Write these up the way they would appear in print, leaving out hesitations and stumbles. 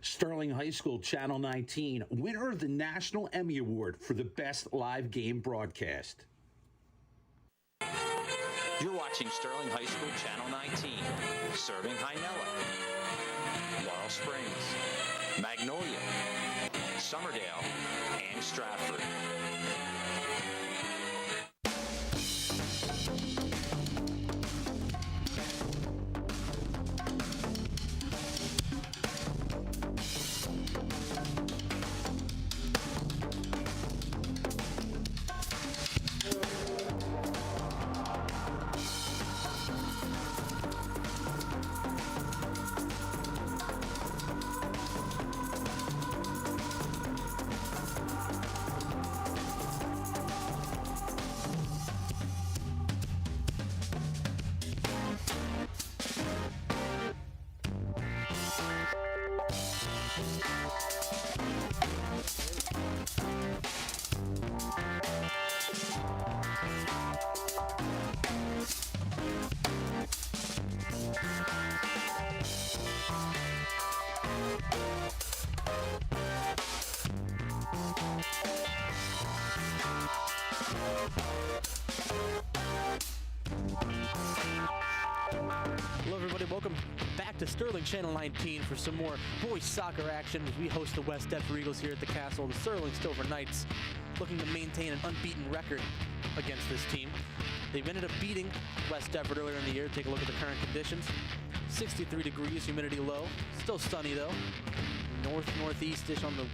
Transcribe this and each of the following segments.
Sterling High School, Channel 19, winner of the National Emmy Award for the Best Live Game Broadcast. You're watching Sterling High School, Channel 19, serving Hynella, Laurel Springs, Magnolia, Summerdale, and Stratford. Hello everybody, welcome back to Sterling Channel 19 for some more boys soccer action as we host the West Deptford Eagles here at the Castle. The Sterling Stover Knights looking to maintain an unbeaten record against this team. They've ended up beating West Deptford earlier in the year. Take a look at the current conditions. 63 degrees, humidity low. Still sunny though. Northeast-ish on the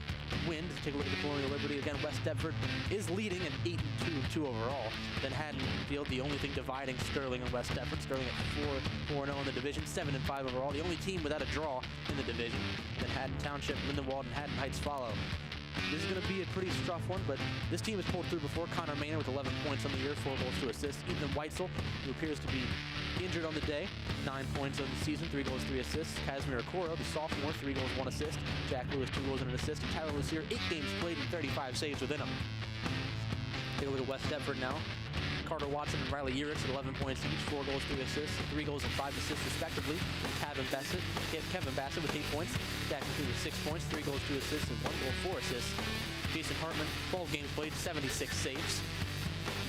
wind. Take a look at the Colonial Liberty. Again, West Deptford is leading at 8-2 overall. Then Haddonfield, the only thing dividing Sterling and West Deptford. Sterling at 4-0 in the division, 7-5 overall. The only team without a draw in the division. Then Haddon Township, Lindenwold, and Haddon Heights follow. This is going to be a pretty rough one, but this team has pulled through before. Connor Maynard with 11 points on the year, 4 goals, 2 assists. Ethan Weitzel, who appears to be injured on the day, 9 points on the season, 3 goals, 3 assists. Casimir Okoro, the sophomore, 3 goals, 1 assist. Jack Lewis, 2 goals and an assist. And Tyler Lucier, 8 games played and 35 saves within him. Take a look at West Deptford now. Carter Watson and Riley Urich at 11 points each, 4 goals, 3 assists, 3 goals and 5 assists respectively. Kevin Bassett with 8 points. Jack McCoo with 6 points, 3 goals, 2 assists, and 1 goal, 4 assists. Jason Hartman, 12 games played, 76 saves.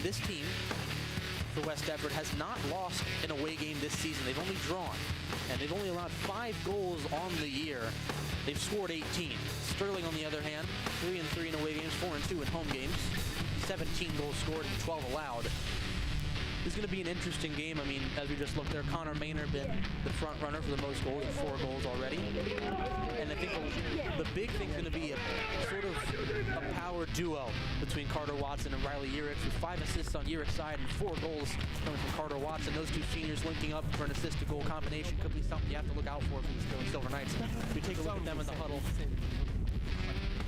This team for West Deptford has not lost an away game this season. They've only drawn, and they've only allowed 5 goals on the year. They've scored 18. Sterling, on the other hand, 3-3 in away games, 4-2 in home games. 17 goals scored and 12 allowed. This is going to be an interesting game. I mean, as we just looked there, Connor Maynard been the front runner for the most goals, 4 goals already. And I think the big thing is going to be a sort of a power duo between Carter Watson and Riley Urich, with 5 assists on Urich's side and 4 goals coming from Carter Watson. Those two seniors linking up for an assist-to-goal combination could be something you have to look out for the Sterling Silver Knights. We take a look at them in the huddle.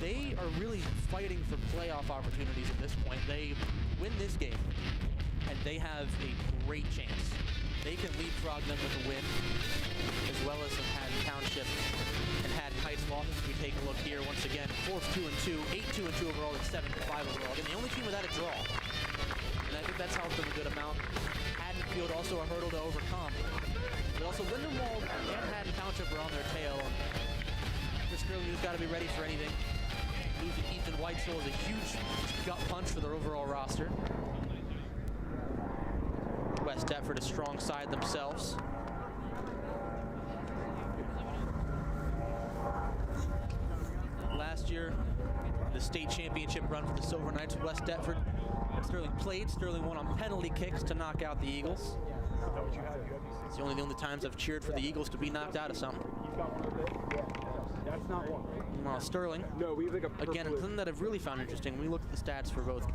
They are really fighting for playoff opportunities at this point. They win this game, and they have a great chance. They can leapfrog them with a win, as well as some Haddon Township and Haddon Heights losses. We take a look here once again. 4-2-2, 8-2-2 overall, and 7-5 overall. Again, the only team without a draw, and I think that's helped them a good amount. Haddonfield also a hurdle to overcome. But also Lindenwold and Haddon Township are on their tail. This Sterling has got to be ready for anything. Losing Ethan Weitzel is a huge gut punch for their overall roster. West Deptford, a strong side themselves. Last year, the state championship run for the Silver Knights with West Deptford. Sterling played. Sterling won on penalty kicks to knock out the Eagles. It's the only times I've cheered for the Eagles to be knocked out of something. That's not one. Well, Sterling, no, we have like a again, something that I've really found interesting, when we look at the stats for both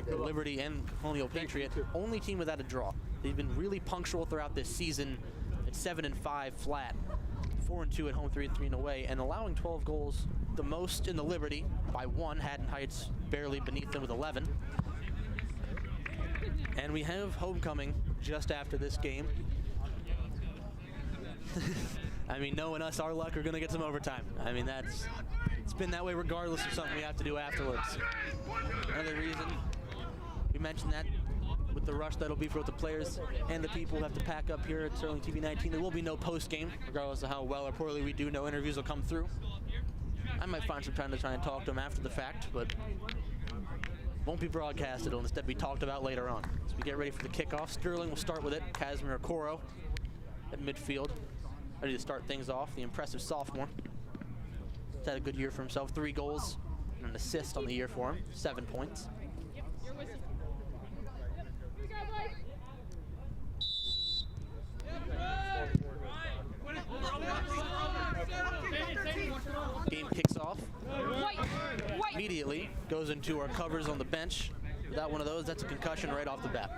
Liberty and Colonial Patriot, only team without a draw. They've been really punctual throughout this season at 7-5 flat, 4-2 at home, 3-3 away, and allowing 12 goals, the most in the Liberty by 1. Haddon Heights barely beneath them with 11. And we have homecoming just after this game. I mean, knowing us, our luck, are going to get some overtime. I mean, it's been that way regardless of something we have to do afterwards. Another reason we mentioned that with with the rush that'll be for both the players and the people who have to pack up here at Sterling TV 19. There will be no post-game, regardless of how well or poorly we do. No interviews will come through. I might find some time to try and talk to them after the fact, but won't be broadcasted. It'll instead be talked about later on. So we get ready for the kickoff. Sterling will start with it. Casimir Okoro at midfield, ready to start things off. The impressive sophomore. He's had a good year for himself. 3 goals and an assist on the year for him. 7 points. Game kicks off. Immediately goes into our covers on the bench. Without one of those, that's a concussion right off the bat.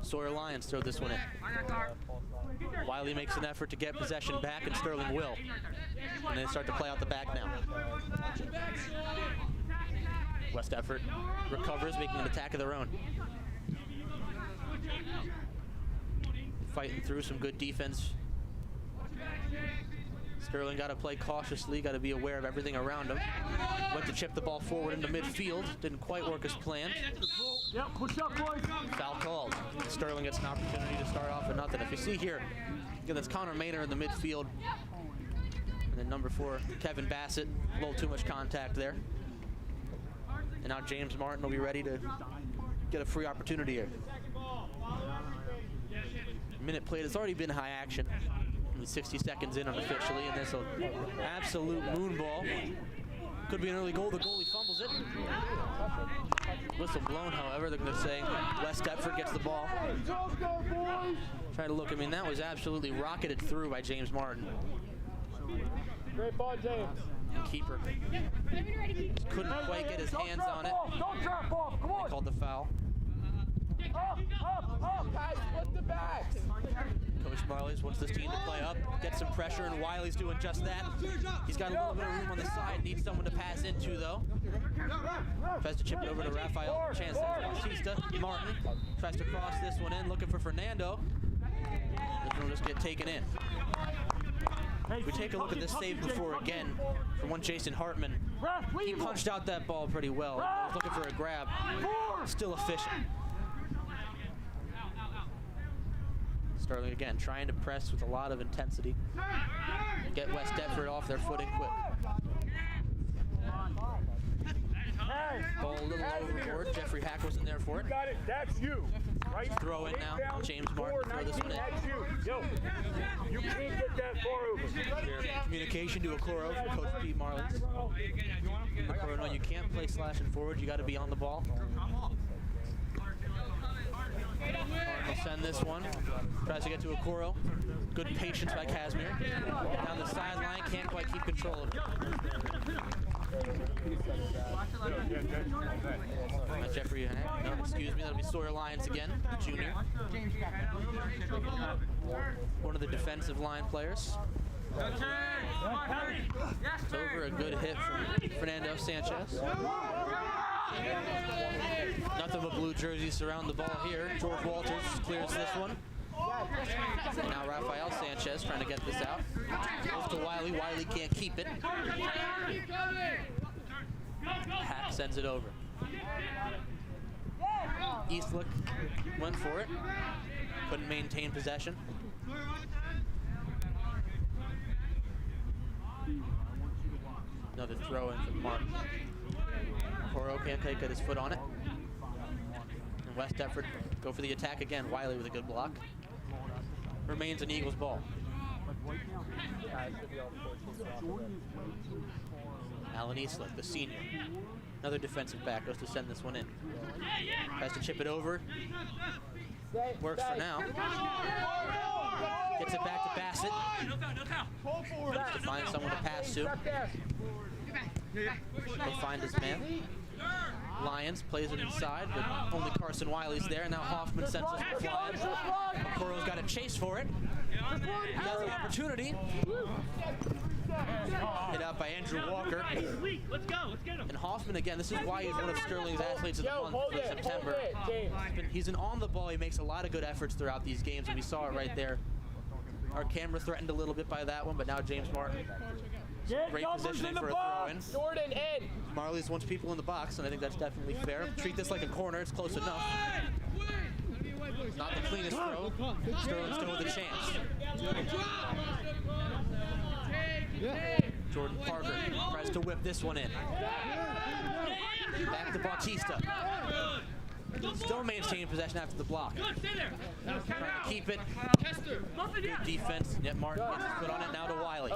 Sawyer Lions throw this one in. Wiley makes an effort to get possession back, and Sterling will. And they start to play out the back now. West Deptford recovers, making an attack of their own. Fighting through some good defense. Sterling got to play cautiously, got to be aware of everything around him. Went to chip the ball forward into midfield. Didn't quite work as planned. Foul called. Sterling gets an opportunity to start off with nothing. If you see here, again, that's Connor Maynor in the midfield. And then number 4, Kevin Bassett. A little too much contact there. And now James Martin will be ready to get a free opportunity here. Minute played. It's already been high action. 60 seconds in unofficially, and this an absolute moon ball. Could be an early goal. The goalie fumbles it. Whistle blown, however. They're going to say West Deptford gets the ball. Try to look. I mean, that was absolutely rocketed through by James Martin. Great ball, James. And keeper couldn't quite get his hands on it. Don't drop off. Come on. They called the foul. Up, guys, split the backs. Coach Marley's wants this team to play up, get some pressure, and Wiley's doing just that. He's got a little bit of room on the side, needs someone to pass into, though. Tries to chip it over to Rafael. Chance Bautista. Martin tries to cross this one in, looking for Fernando. This one will just get taken in. If we take a look at this save before again, for one Jason Hartman, he punched out that ball pretty well. He was looking for a grab. Still efficient. Sterling again trying to press with a lot of intensity. Get West Deptford off their footing quick. Ball a little overboard. Jeffrey Hack wasn't there for it. Got it. That's you. Right? Throw in now. James Martin to throw this one in. That's you. Yo, you can't get that far over. Communication to Okoro from Coach Pete Marlins. Okoro, no, you can't play slashing forward. You got to be on the ball. Will send this one. Tries to get to Okoro. Good patience by Casimir. Down the sideline, can't quite keep control of it. Jeffrey Hack. No, excuse me, that'll be Sawyer Lyons again, the junior. One of the defensive line players. It's over, a good hit from Fernando Sanchez. Nothing but blue jerseys surround the ball here. George Walters clears this one. And now Rafael Sanchez trying to get this out. Goes to Wiley. Wiley can't keep it. Hack sends it over. Eastlick went for it. Couldn't maintain possession. Another throw in from Martin. Okoro can't take his foot on it. And West Deptford go for the attack again. Wiley with a good block. Remains an Eagles ball. Alan Eastlick, the senior. Another defensive back goes to send this one in. Tries to chip it over. Works for now. Gets it back to Bassett. Needs to find someone to pass to. He'll find his man. Lyons plays it inside, but only Carson Wiley's there. Now Hoffman sends us flying. Okoro's got a chase for it. He has an opportunity. Hit out by Andrew Walker. And Hoffman again, this is why he's one of Sterling's athletes of the month for September. He's an on the ball. He makes a lot of good efforts throughout these games, and we saw it right there Our camera threatened a little bit by that one, but now James Martin. Great positioning for a throw-in. Jordan, in. Marley's wants people in the box, and I think that's definitely fair. Treat this like a corner. It's close enough. Not the cleanest throw. Sterling still with a chance. Jordan Parker tries to whip this one in. Back to Bautista. Still maintaining possession after the block. Trying to keep it. Good defense. Yet Martin gets his foot on it. Now to Wiley.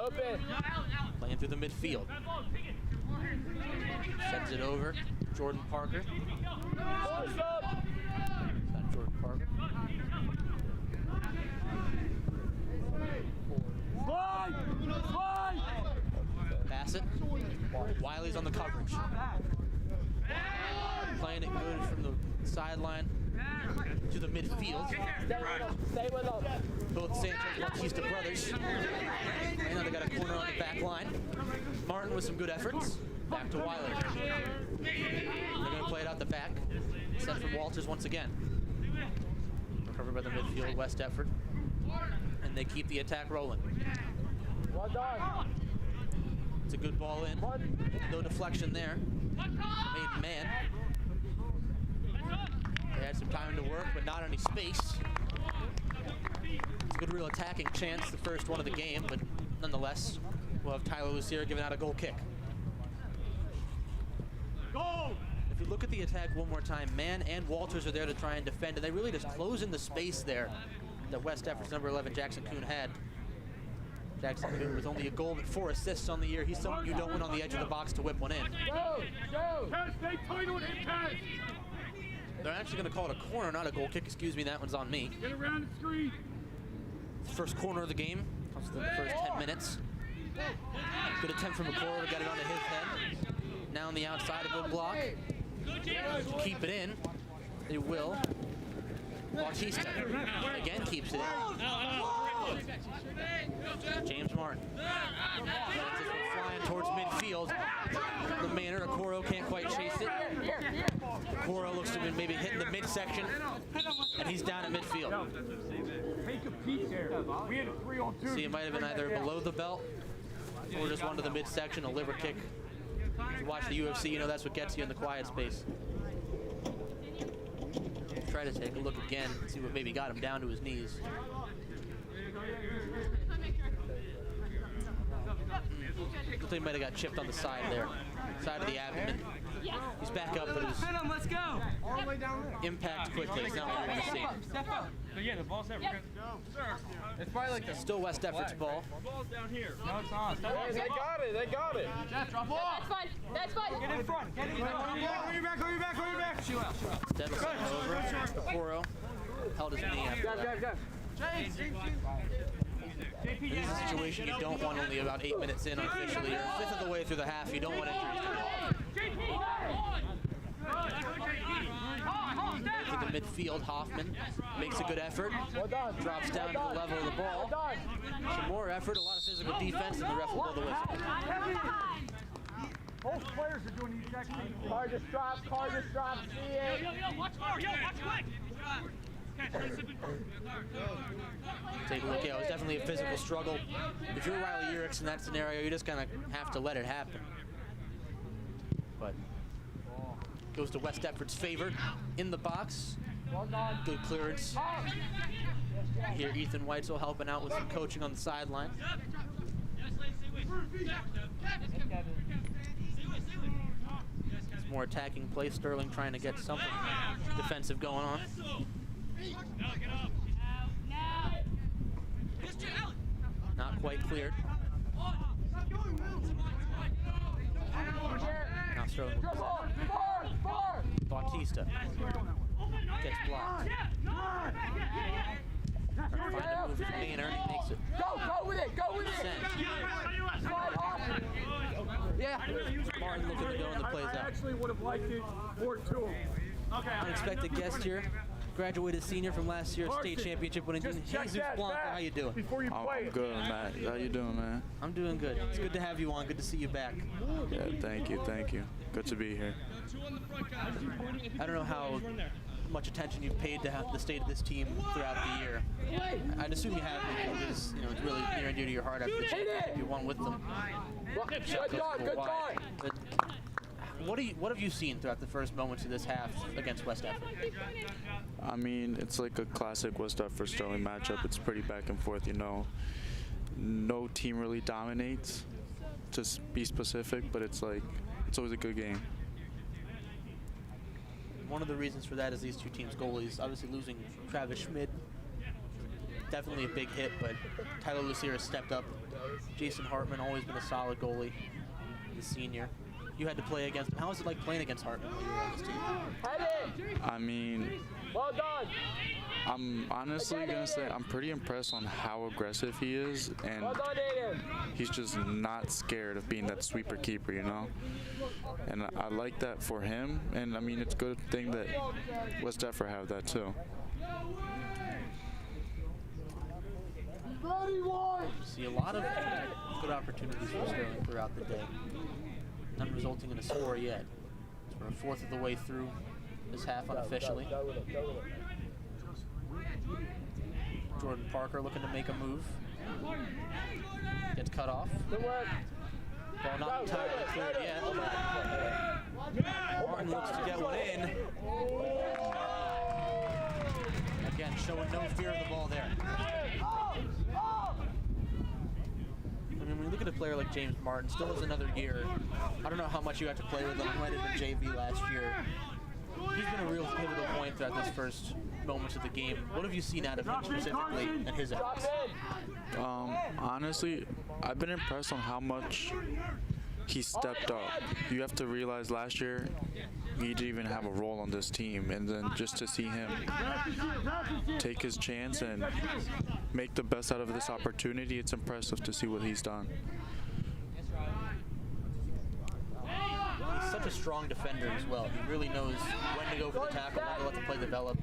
Playing through the midfield. Sends it over. Jordan Parker. Not Jordan Parker. Pass it. Wiley's on the coverage. Playing it good from the sideline to the midfield. Stay with them. Both Sanchez and Bautista brothers. And now they got a corner on the back line. Martin with some good efforts. Back to Wiley. They're going to play it out the back. Sent from Walters once again. Recovered by the midfield, West Deptford. And they keep the attack rolling. Well done. It's a good ball in. No deflection there. Made man. They had some time to work, but not any space. It's a good real attacking chance, the first one of the game, but nonetheless, we'll have Tyler Lucier giving out a goal kick. If you look at the attack one more time, Mann and Walters are there to try and defend, and they really just close in the space there that West Deptford's number 11, Jackson Kuhn, had. Jackson Kuhn with only a goal but 4 assists on the year. He's someone you don't want on the edge of the box to whip one in. They're actually going to call it a corner, not a goal kick. Excuse me, that one's on me. Get around the screen. First corner of the game. Comes in the first 10 minutes. Good attempt from McCoy to get it onto his head. Now on the outside, a good block. Keep it in. They will. Bautista again keeps it in. James Martin. Flying towards midfield. The Manor, Okoro can't quite chase it. Okoro looks to be maybe hitting the midsection, and he's down at midfield. Take a peek there. We had a 3-on-2. See, it might have been either below the belt or just one to the midsection, a liver kick. If you watch the UFC, you know that's what gets you in the quiet space. Try to take a look again, see what maybe got him down to his knees. Looks like he might have got chipped on the side there, side of the abdomen. He's back up, but it was let's go. All the way down there. impact quickly. It's not what we want to see. Step up. So yeah, the ball's there. We're gonna It's probably like the Still West Deptford's ball. ball's down here. No, it's not. They got it. They got it. Jeff, drop off. That's fine. That's fine. Get in front. Get in front. Go your back. Go your back. Go your back. Shoot out. Shoot out. Steps over. Okoro held his knee after. James. This is a situation you don't want only about 8 minutes in unofficially, or a fifth of the way through the half. You don't want injuries to the midfield. Hoffman makes a good effort. Drops down to the level of the ball. Some more effort, a lot of physical defense, and the ref will blow the whistle. Both players are doing the exact same thing. Car just dropped. See it. Watch quick. Take a look. Yeah, it was definitely a physical struggle. If you're Riley Urich in that scenario, you just kind of have to let it happen. But goes to West Deptford's favor in the box. Good clearance. Here, Ethan Weitzel helping out with some coaching on the sideline. It's more attacking play. Sterling trying to get something defensive going on. Not quite cleared. Now Sterling with Bautista. Gets blocked. Trying to find a move to Maynard. He makes it. Go with it. Sent. Yeah. Martin looking to go in the plays I out. actually would have liked it more to him. Unexpected guest here. Graduated senior from last year's state championship winning Just check Jesus that Blanca. back How you doing? Before you play I'm it. good, Matt. How you doing, man? I'm doing good. It's good to have you on. Good to see you back. Yeah, thank you. Good to be here. I don't know how much attention you've paid to the state of this team throughout the year. I'd assume you have, because it's really near and dear to your heart after the championship you won with them. Good dog. But what have you seen throughout the first moments of this half against West Deptford? I mean, it's like a classic West Deptford Sterling matchup. It's pretty back and forth, No team really dominates, to be specific, but it's always a good game. One of the reasons for that is these two teams' goalies. Obviously losing Travis Schmidt, definitely a big hit, but Tyler Lucier has stepped up. Jason Hartman, always been a solid goalie, the senior. You had to play against him. How was it like playing against Hartman when you were on this team? I mean, Well done. I'm honestly going to say I'm pretty impressed on how aggressive he is, and Well done, Aiden. he's just not scared of being that sweeper keeper, And I like that for him, and I mean, it's a good thing that West Deptford have that too. See a lot of good opportunities for Sterling throughout the day. None resulting in a score yet. So we're a fourth of the way through this half unofficially. Jordan Parker looking to make a move. Gets cut off. Good work. Ball not entirely cleared yet. Martin looks to get one in. Again, showing no fear of the ball there. I mean, when you look at a player like James Martin, still has another year. I don't know how much you have to play with him. He might have been JV last year. He's been a real pivotal point throughout this first moments of the game. What have you seen out of him specifically and his efforts? Honestly, I've been impressed on how much he stepped up. You have to realize last year he didn't even have a role on this team, and then just to see him take his chance and make the best out of this opportunity, it's impressive to see what he's done. He's such a strong defender as well. He really knows when to go for the tackle, when to let the play develop.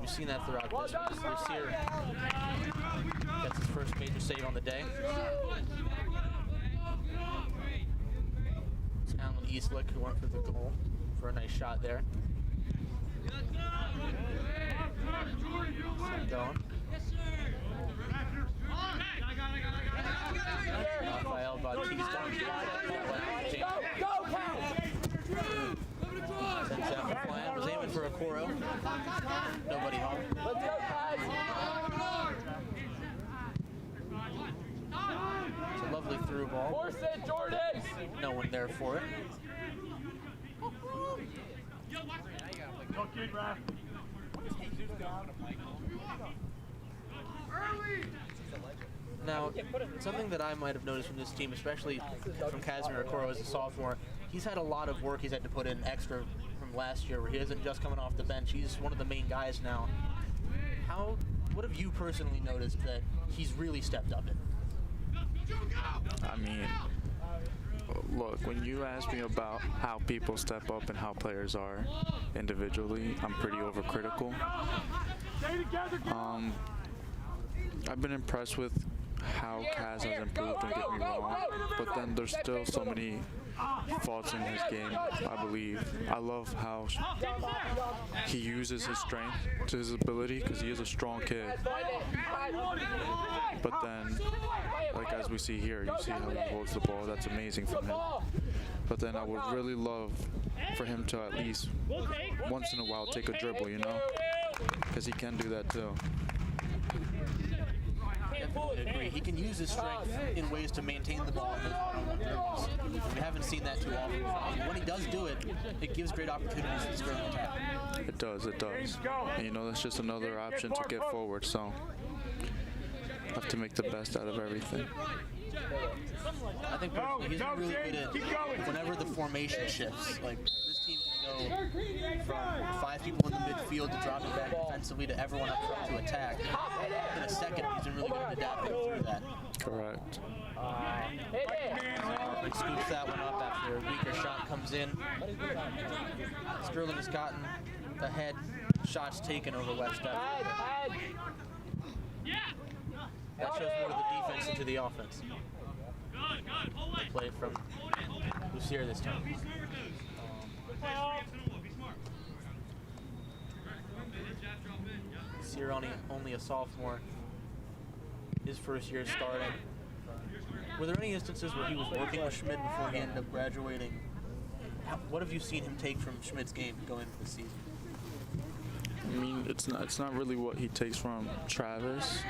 We've seen that throughout this one. Lucier gets his first major save on the day. It's Alan Eastlick who went for the goal for a nice shot there. Going. Rafael Bautista. Go, Cal! Sends out the fly. Was aiming for a Coro. Nobody home. Let's go, guys! It's a lovely through ball. Force it, Jordan! No one there for it. Now, something that I might have noticed from this team, especially from Casimir Okoro as a sophomore, he's had a lot of work he's had to put in extra from last year, where he isn't just coming off the bench. He's one of the main guys now. What have you personally noticed that he's really stepped up in? I mean, look, when you ask me about how people step up and how players are individually, I'm pretty overcritical. I've been impressed with how Kaz has improved, don't get me wrong, but then there's still so many faults in his game, I believe. I love how he uses his strength to his ability, because he is a strong kid. But then, like as we see here, you see how he holds the ball. That's amazing from him. But then I would really love for him to at least once in a while take a dribble, because he can do that too. I agree. He can use his strength in ways to maintain the ball in those one-on-one dribbles. We haven't seen that too often. When he does do it, it gives great opportunities for the Sterling attack. It does. And that's just another option to get forward, so have to make the best out of everything. I think personally he's really good at whenever the formation shifts. Like, this team can go from 5 people in the midfield to drop it back defensively to everyone up front to attack. In a second, he's been really good at adapting through that. Correct. He scoops that one up after a weaker shot comes in. Sterling has gotten ahead. Shots taken over West Deptford. That shows more of the defense into the offense. Good play from Lucier this time. Sierra only a sophomore, his first year starting. Were there any instances where he was working with Schmidt before he ended up graduating? What have you seen him take from Schmidt's game going into the season? I mean, it's not really what he takes from Travis,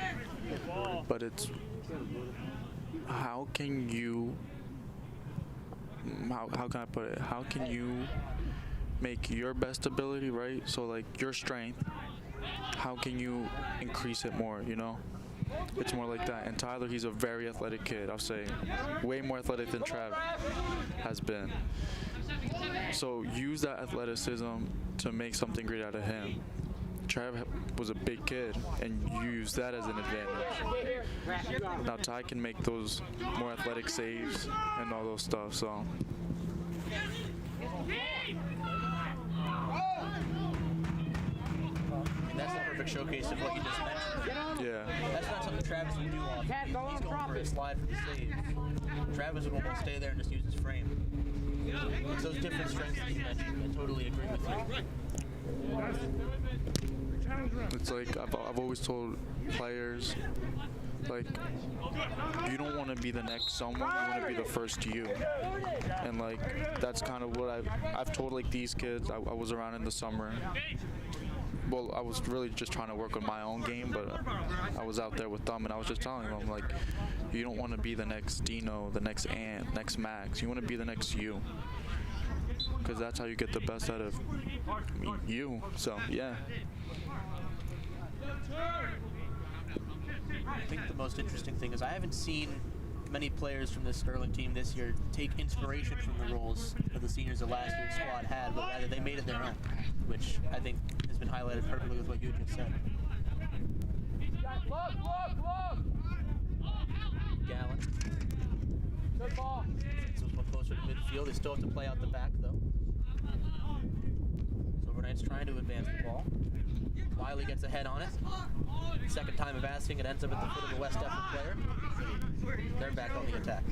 but it's how can I put it? How can you make your best ability, right? So like your strength, how can you increase it more, you know? It's more like that. And Tyler, he's a very athletic kid, I'll say. Way more athletic than Trav has been. So use that athleticism to make something great out of him. Trav was a big kid, and you use that as an advantage. Now Ty can make those more athletic saves and all those stuff, so. And that's the perfect showcase of what you just mentioned. Yeah. That's not something Travis would do often. He's going for a slide for the save. Travis would almost stay there and just use his frame. It's those different strengths that you mentioned. I totally agree with you. It's like I've always told players, like, you don't want to be the next someone, you want to be the first you. And like that's kind of what I've told like these kids. I was around in the summer. Well, I was really just trying to work on my own game, but I was out there with them, and I was just telling them, like, you don't want to be the next Dino, the next Ant, next Max. You want to be the next you, because that's how you get the best out of you. So, yeah. I think the most interesting thing is I haven't seen many players from this Sterling team this year take inspiration from the roles that the seniors of last year's squad had, but rather they made it their own, which I think has been highlighted perfectly with what you just said. Look! Gallen. Good ball. So it's one closer to midfield. They still have to play out the back, though. Silver Knights trying to advance the ball. Wiley gets a head on it. Second time of asking, it ends up at the foot of the West Deptford player. They're back on the attack.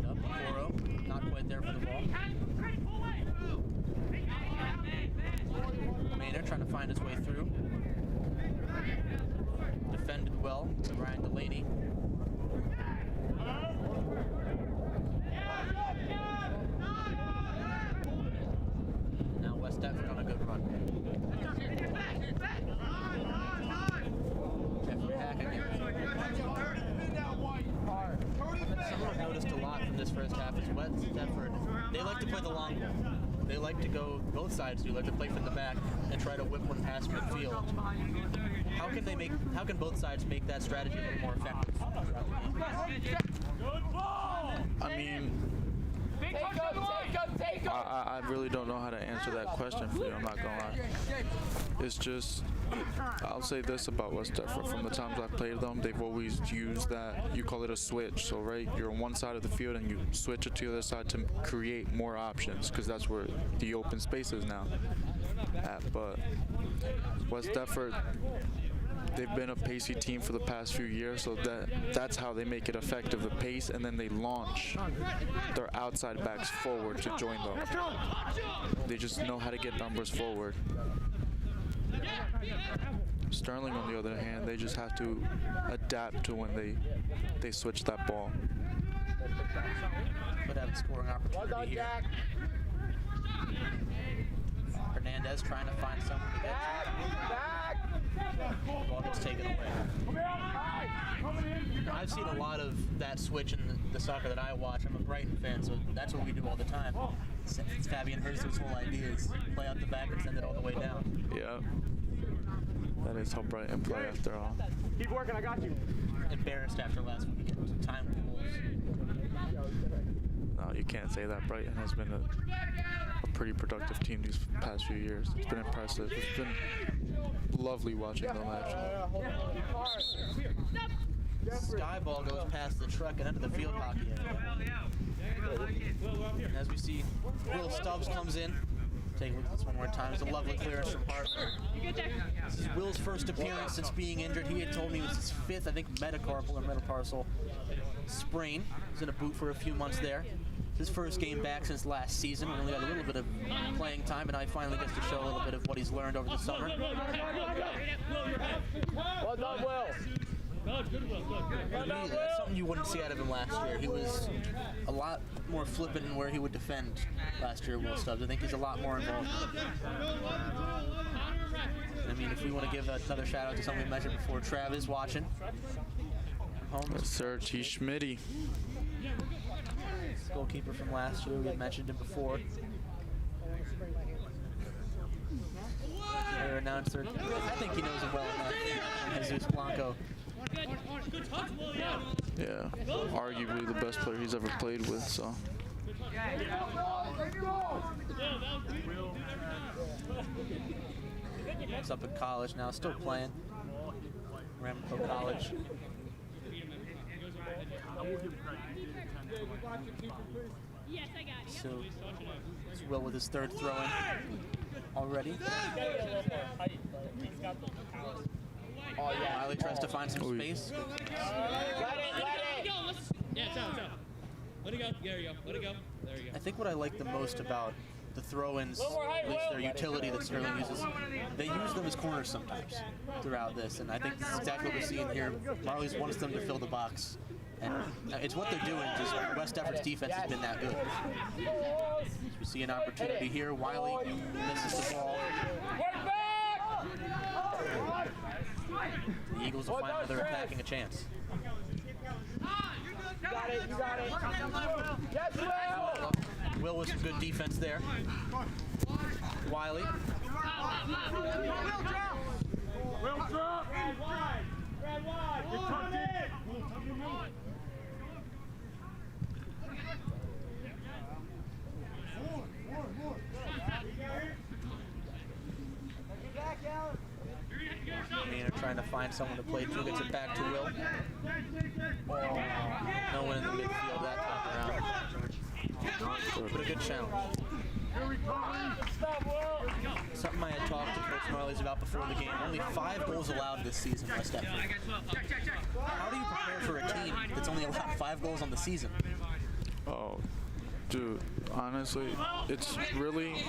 Up, Moro. Not quite there for the ball. Maynard trying to find his way through. Defended well by Ryan Delaney. Now West Deptford on a good run. Jeffrey Hack again. Someone I've noticed a lot from this first half is West Deptford. They like to play the long ball. They like to go, both sides do, like to play from the back and try to whip one past midfield. How can both sides make that strategy a little more effective? I mean, I really don't know how to answer that question for you, I'm not gonna lie. It's just, I'll say this about West Deptford. From the times I've played them, they've always used that, you call it a switch. So, right, you're on one side of the field and you switch it to the other side to create more options, because that's where the open space is now at. But West Deptford, they've been a pacey team for the past few years, so that's how they make it effective, the pace, and then they launch their outside backs forward to join them. They just know how to get numbers forward. Sterling, on the other hand, they just have to adapt to when they switch that ball. Could have a scoring opportunity here. Hernandez trying to find someone to get to. The ball gets taken away. I've seen a lot of that switch in the soccer that I watch. I'm a Brighton fan, so that's what we do all the time. It's Fabian Hurst's whole idea is play out the back and send it all the way down. Yeah. That is how Brighton play after all. Keep working, I got you. Embarrassed after last weekend. Time goals. No, you can't say that. Brighton has been a pretty productive team these past few years. It's been impressive. It's been lovely watching them, actually. Skyball goes past the truck and into the field hockey area. As we see, Will Stubbs comes in. Take a look at this one more time. It's a lovely clearance from Harper. This is Will's first appearance since being injured. He had told me it was his fifth, I think, metacarpal or metatarsal sprain. He was in a boot for a few months there. his first game back since last season. We only got a little bit of playing time, and I finally gets to show a little bit of what he's learned over the summer. Well done, Will. That's something you wouldn't see out of him last year. He was a lot more flippant in where he would defend last year, Will Stubbs. I think he's a lot more involved. I mean, if we want to give another shout out to someone we mentioned before, Travis watching. Yes, sir, T. Schmitty. Goalkeeper from last year. We had mentioned him before. Our announcer, I think he knows him well enough. Jesus Blanco. Yeah, arguably the best player he's ever played with, so. He's up in college now, still playing. Ramapo College. So, it's Will with his third throw-in already. Oh, yeah. Riley tries to find some space. Yeah, it's out. Let it go. There you go. Let it go. There you go. I think what I like the most about the throw-ins, at least their utility that Sterling uses, they use them as corners sometimes throughout this, and I think that's exactly what we're seeing here. Marley's wants them to fill the box, and it's what they're doing. Just West Deptford's defense has been that good. We see an opportunity here. Wiley misses the ball. The Eagles will find another attacking a chance. You got it. Yes, Will. Will with some good defense there. Wiley. Will drop. Red wide. You're tucked in. Manor trying to find someone to play to, gets it back to Will. No one in the midfield that time around. But a good challenge. Something I had talked to Coach Marley's about before the game. Only 5 goals allowed this season by Deptford. How do you prepare for a team that's only allowed 5 goals on the season? Oh, dude, honestly, it's really...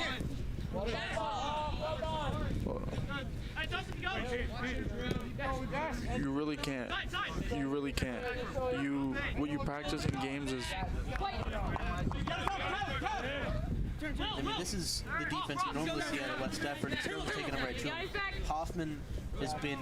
You really can't. You really can't. What you practice in games is... I mean, this is the defense you normally see out of West Deptford. It's really taking them right to him. Hoffman has been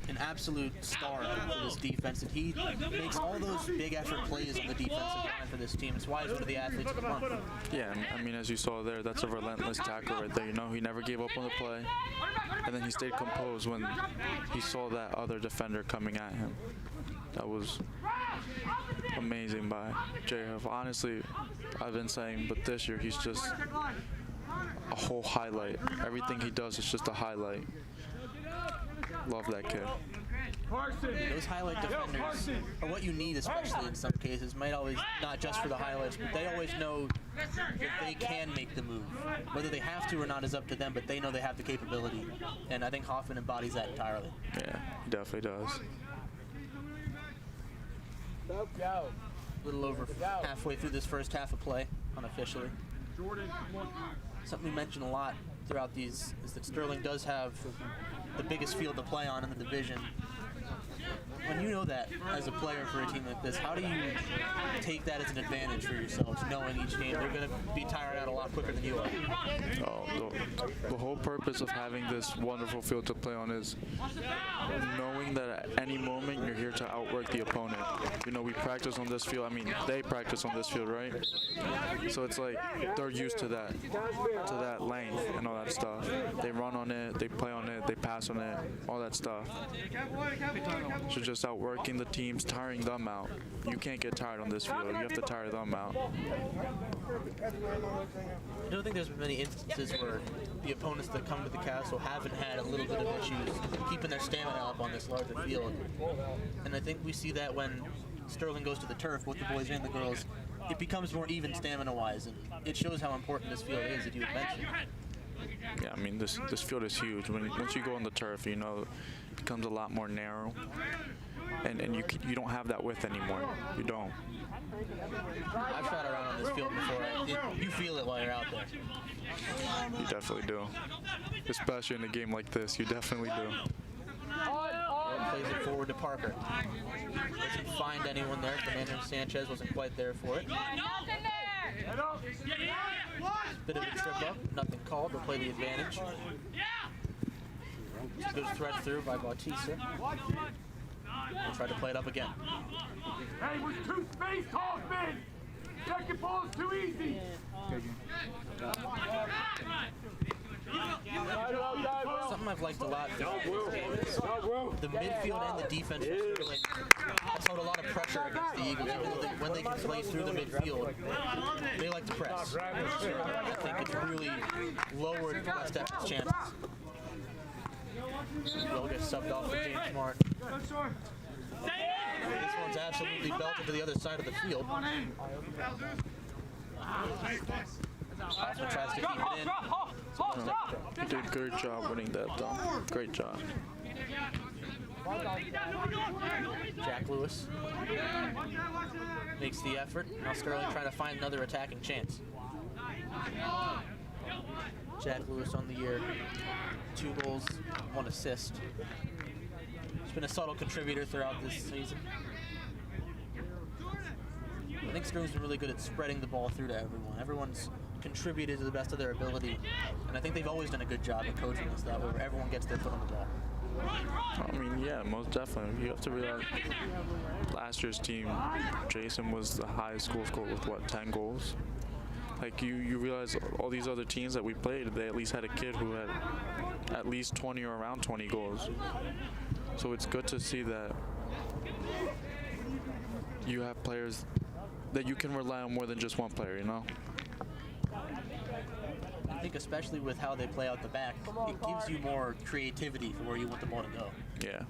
an absolute star for this defense, and he makes all those big effort plays on the defensive line for this team. It's why he's one of the athletes of the month. Yeah, I mean, as you saw there, that's a relentless tackle right there. You know, he never gave up on the play, and then he stayed composed when he saw that other defender coming at him. That was amazing by JF. Honestly, I've been saying, but this year he's just a whole highlight. Everything he does is just a highlight. Love that kid. Those highlight defenders are what you need, especially in some cases. Might always, not just for the highlights, but they always know that they can make the move. Whether they have to or not is up to them, but they know they have the capability. And I think Hoffman embodies that entirely. Yeah, he definitely does. A little over halfway through this first half of play, unofficially. Something we mention a lot throughout these is that Sterling does have the biggest field to play on in the division. When you know that as a player for a team like this, how do you take that as an advantage for yourselves, knowing each game they're going to be tired out a lot quicker than you are? Oh, the whole purpose of having this wonderful field to play on is knowing that at any moment you're here to outwork the opponent. You know, we practice on this field. I mean, they practice on this field, right? So it's like they're used to that length and all that stuff. They run on it, they play on it, they pass on it, all that stuff. So just outworking the teams, tiring them out. You can't get tired on this field. You have to tire them out. I don't think there's been many instances where the opponents that come to the Castle haven't had a little bit of issues keeping their stamina up on this larger field. And I think we see that when Sterling goes to the turf, both the boys and the girls, it becomes more even stamina-wise, and it shows how important this field is, as you had mentioned. Yeah, I mean, this field is huge. Once you go on the turf, you know, it becomes a lot more narrow. and you don't have that width anymore. You don't. I've shot around on this field before. You feel it while you're out there. You definitely do. Especially in a game like this, you definitely do. Plays it forward to Parker. Doesn't find anyone there. Fernando Sanchez wasn't quite there for it. Bit of a trip up, nothing called. They'll play the advantage. It's a good thread through by Bautista. We'll try to play it up again. Hey, we're too spaced, Hoffman! Second ball is too easy! Something I've liked a lot the midfield and the defense has held a lot of pressure against the Eagles. Even though when they can play through the midfield, they like to press. I think it's really lowered West Deptford's chances. Will get subbed off for James Martin. This one's absolutely belted to the other side of the field. Hoffman tries to keep it in. You did a great job winning that, though. Great job. Jack Lewis makes the effort. Now Sterling trying to find another attacking chance. Jack Lewis on the year. 2 goals, 1 assist. He's been a subtle contributor throughout this season. I think Sterling's been really good at spreading the ball through to everyone. Everyone's contributed to the best of their ability, and I think they've always done a good job of coaching us that way, where everyone gets their foot on the ball. I mean, yeah, most definitely. You have to realize last year's team, Jason was the highest goal scorer with, what, 10 goals? Like, you realize all these other teams that we played, they at least had a kid who had at least 20 or around 20 goals. So it's good to see that you have players that you can rely on more than just one player, you know? I think especially with how they play out the back, it gives you more creativity for where you want the ball to go. Yeah.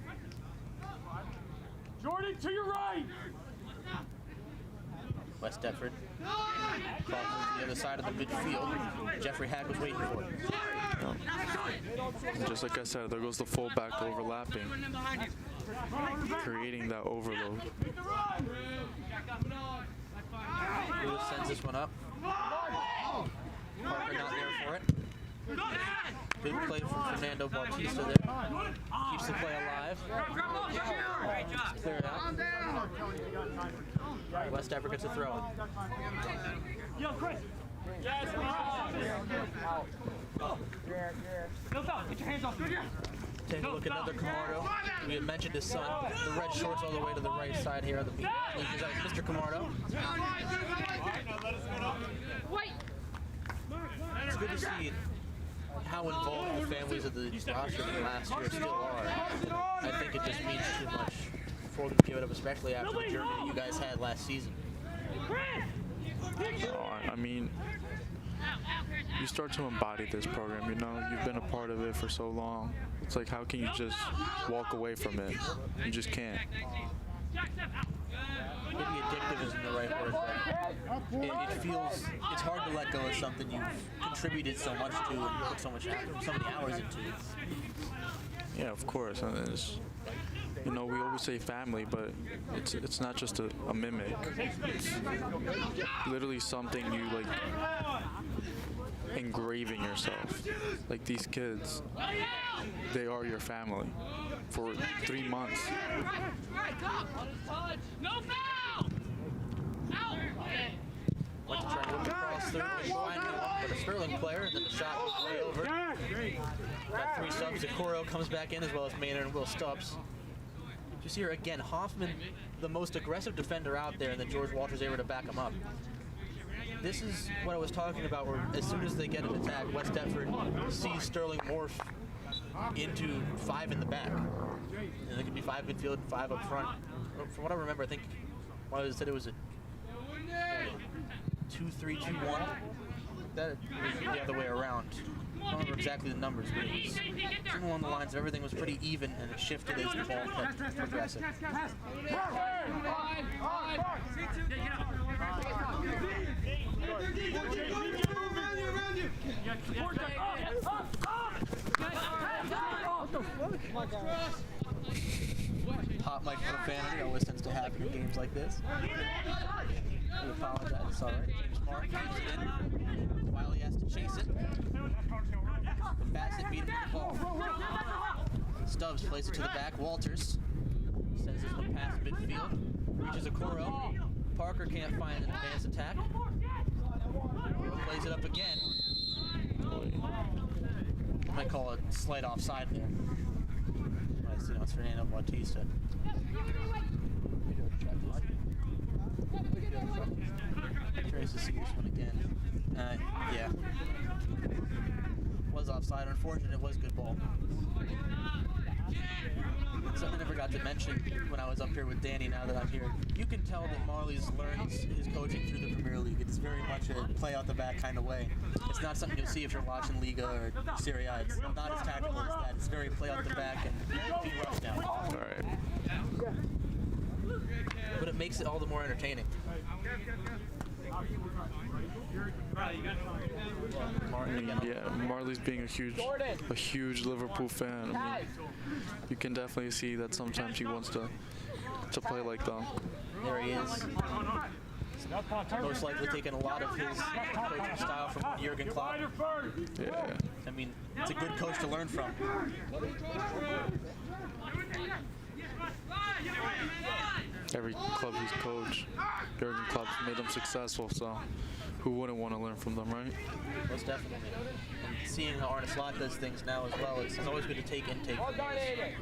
Jordan, to your right! West Deptford crosses to the other side of the midfield. Jeffrey Hack was waiting for it. And just like I said, there goes the fullback overlapping, creating that overload. Lewis sends this one up. Parker not there for it. Good play from Fernando Bautista there. Keeps the play alive. Clear it out. West Deptford gets a throw. Yo, Chris! Yes, get your hands off. Take a look at another Camardo. We had mentioned his son. The red shorts all the way to the right side here on the beat. Mr. Camardo. It's good to see how involved the families of the roster from last year still are. I think it just means too much for them to give it up, especially after the journey that you guys had last season. I mean, you start to embody this program, you know? You've been a part of it for so long. It's like, how can you just walk away from it? You just can't. Maybe addictive isn't the right word, but it feels, it's hard to let go of something you've contributed so much to and put so many hours into. Yeah, of course. And it's, you know, we always say family, but it's not just a mimic. It's literally something you, like, engraving yourself. Like, these kids, they are your family for 3 months. Went to try and whip across through and find one, but a Sterling player, and then the shot was way over. Got 3 subs. Coro comes back in, as well as Maynard and Will Stubbs. Just here again, Hoffman, the most aggressive defender out there, and then George Walters able to back him up. This is what I was talking about, where as soon as they get an attack, West Deptford sees Sterling morph into 5 in the back. And there could be 5 midfield and 5 up front. From what I remember, I think one of them said it was a 2-3-2-1. That was the other way around. I don't remember exactly the numbers, but it was something along the lines of everything was pretty even, and it shifted as the ball kept progressing. hot mic profanity. Always tends to happen in games like this. We apologize. It's all right. James Mark keeps it in. Wiley has to chase it. But Bassett beat him to the ball. Stubbs plays it to the back. Walters sends this one past midfield. Reaches Okoro. Parker can't find an advanced attack. Okoro plays it up again. Might call it slight offside there. I see now it's Fernando Bautista. Tries to see this one again. Yeah. Was offside. Unfortunate, it was good ball. Something I never got to mention when I was up here with Danny, now that I'm here. You can tell that Marley's learned his coaching through the Premier League. It's very much a play out the back kind of way. It's not something you'll see if you're watching Liga or Serie A. It's not as tactical as that. It's very play out the back and feet rush down. All right. But it makes it all the more entertaining. Marley's being a huge Liverpool fan. I mean, you can definitely see that sometimes he wants to play like them. There he is. Most likely taking a lot of his coaching style from Jurgen Klopp. Yeah. I mean, it's a good coach to learn from. Every club he's coached, Jurgen Klopp's made them successful, so who wouldn't want to learn from them, right? Most definitely. And seeing how Arne Slot does things now as well, it's always good to take intake from these.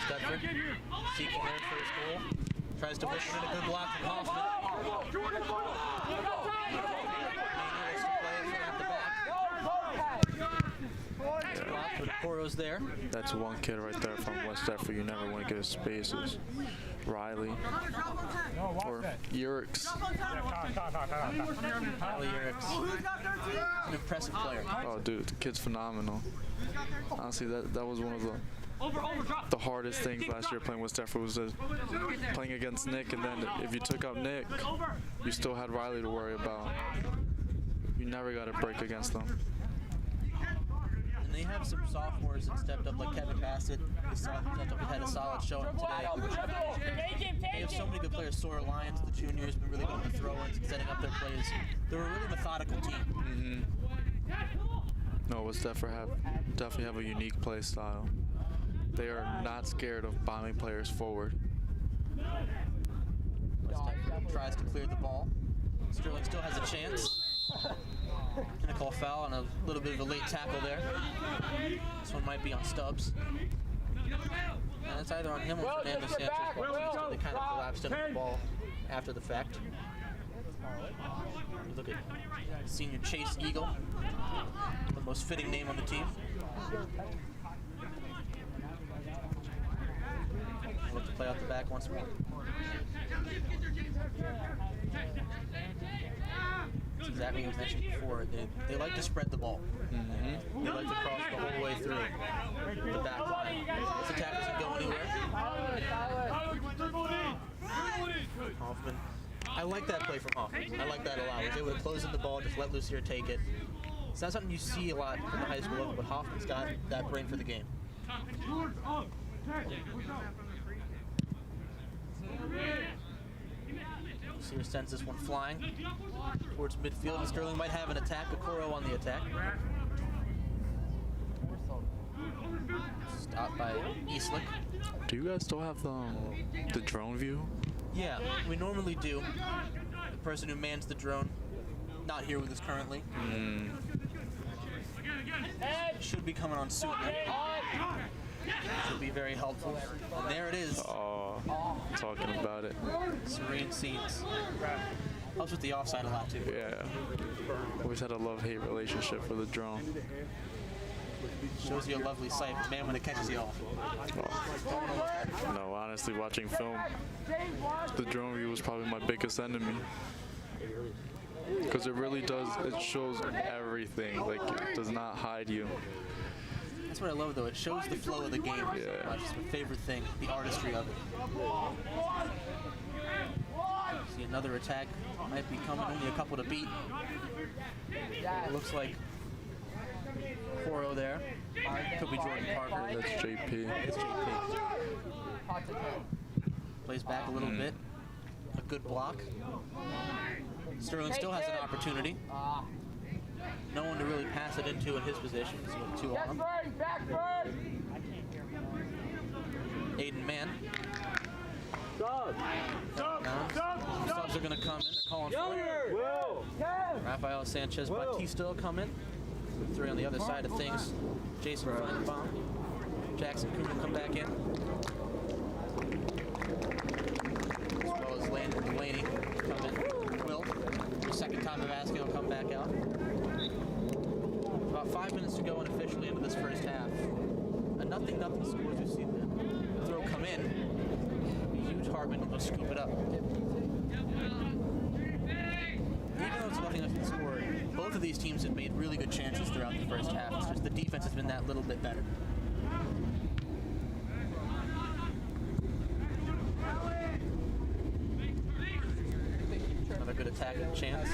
Deptford seeking there for his goal. Tries to push him in a good block from Hoffman. But Okoro's there. That's one kid right there from West Deptford you never want to get his spaces. Riley. Or Urix. Riley Urix. An impressive player. Oh, dude, the kid's phenomenal. Honestly, that was one of the hardest things last year playing West Deptford was playing against Nick, and then if you took out Nick, you still had Riley to worry about. You never got a break against them. And they have some sophomores that stepped up, like Kevin Bassett. Had a solid showing today. They have so many good players. Sora Lyons, the junior, has been really good with throw-ins and setting up their plays. They're a really methodical team. No, West Deptford definitely have a unique play style. They are not scared of bombing players forward. West Deptford tries to clear the ball. Sterling still has a chance. Gonna call foul and a little bit of a late tackle there. This one might be on Stubbs. And it's either on him or Fernando Sanchez. So they kind of collapsed into the ball after the fact. Look at senior Chase Eagle, the most fitting name on the team. Look to play out the back once more. That's exactly what I mentioned before. They like to spread the ball. They like to cross the whole way through the back line. This attack doesn't go anywhere. Hoffman. I like that play from Hoffman. I like that a lot. He was able to close in the ball, just let Lucier take it. It's not something you see a lot in the high school level, but Hoffman's got that brain for the game. Lucier sends this one flying towards midfield, and Sterling might have an attack. Okoro on the attack. Stopped by Eastlick. Do you guys still have the drone view? Yeah, we normally do. The person who mans the drone, not here with us currently. Should be coming on soon. Should be very helpful. And there it is. Oh, talking about it. Serene scenes. Helps with the offside a lot too. Yeah. Always had a love-hate relationship with the drone. Shows you a lovely sight, man, when it catches you off. Oh. No, honestly, watching film, the drone view was probably my biggest enemy. Because it really does, it shows everything. Like, it does not hide you. That's what I love, though. It shows the flow of the game so much. It's my favorite thing, the artistry of it. See another attack. Might be coming, only a couple to beat. It looks like Toro there. Could be Jordan Parker. That's JP. It's JP. Plays back a little bit. A good block. Sterling still has an opportunity. No one to really pass it into in his position. He's got 2 on him. Aiden Mann. Subs are going to come in. They're calling for it. Rafael Sanchez Batista will come in. 3 on the other side of things. Jason Feinbaum. Jackson Coon will come back in. As well as Landon Delaney come in. Will, the second time of asking, will come back out. About 5 minutes to go unofficially into this first half. A nothing scores. We see the throw come in. Huge Hartman will scoop it up. Even though it's nothing scored, both of these teams have made really good chances throughout the first half. It's just the defense has been that little bit better. Another good attacking chance.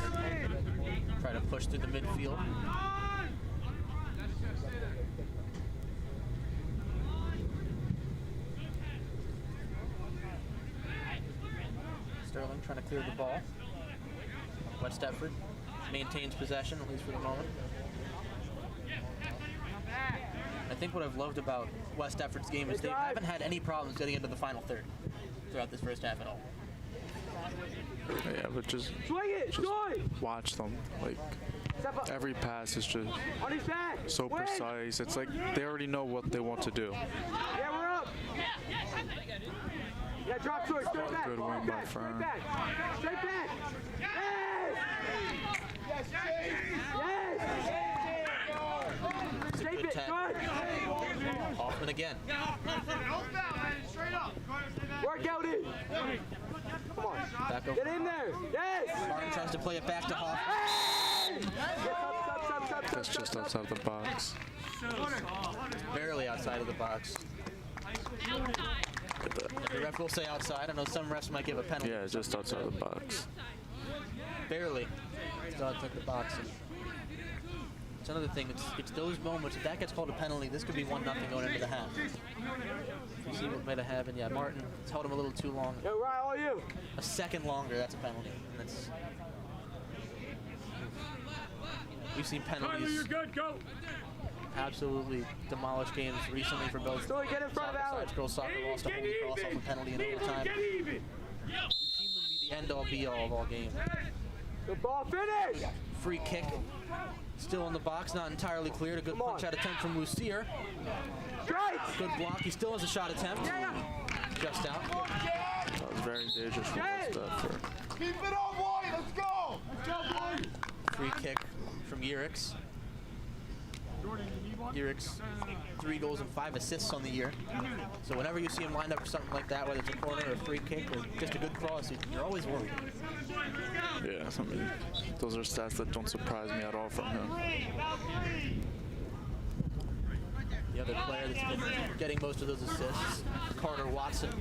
Try to push through the midfield. Sterling trying to clear the ball. West Deptford maintains possession, at least for the moment. I think what I've loved about West Deptford's game is they haven't had any problems getting into the final third throughout this first half at all. Yeah, but just watch them. Like, every pass is just so precise. It's like they already know what they want to do. Yeah, we're up. Yeah, drop short, straight back. Good win by Fern. Straight back. Yes! Yes! It's a good tag. Hoffman again. Work out it. Come on. Back over. Get in there. Yes! Martin tries to play it back to Hoffman. That's just outside the box. Barely outside of the box. The ref will say outside. I know some refs might give a penalty. Yeah, just outside the box. Barely. Still outside the box. It's another thing. It's those moments. If that gets called a penalty, this could be 1-0 going into the half. You see what might have happened. Yeah, Martin held him a little too long. Yo, Ryan, all you. A second longer, that's a penalty. And that's, we've seen penalties. You're good, go. Absolutely demolished games recently for both. So get in front of Alex. Girls soccer lost a Holy Cross off a penalty in overtime. We've seen them be the end-all be-all of all games. Good ball, finish! Free kick, still in the box, not entirely cleared. A good punch out attempt from Lucier. Good block. He still has a shot attempt. Just out. That was very dangerous for West Deptford. Keep it on, boy. Let's go. Let's go, boy. Free kick from Yerix. Yerix, 3 goals and 5 assists on the year. So whenever you see him lined up for something like that, whether it's a corner or a free kick or just a good cross, you're always worried. Yeah, I mean, those are stats that don't surprise me at all from him. The other player that's been getting most of those assists, Carter Watson.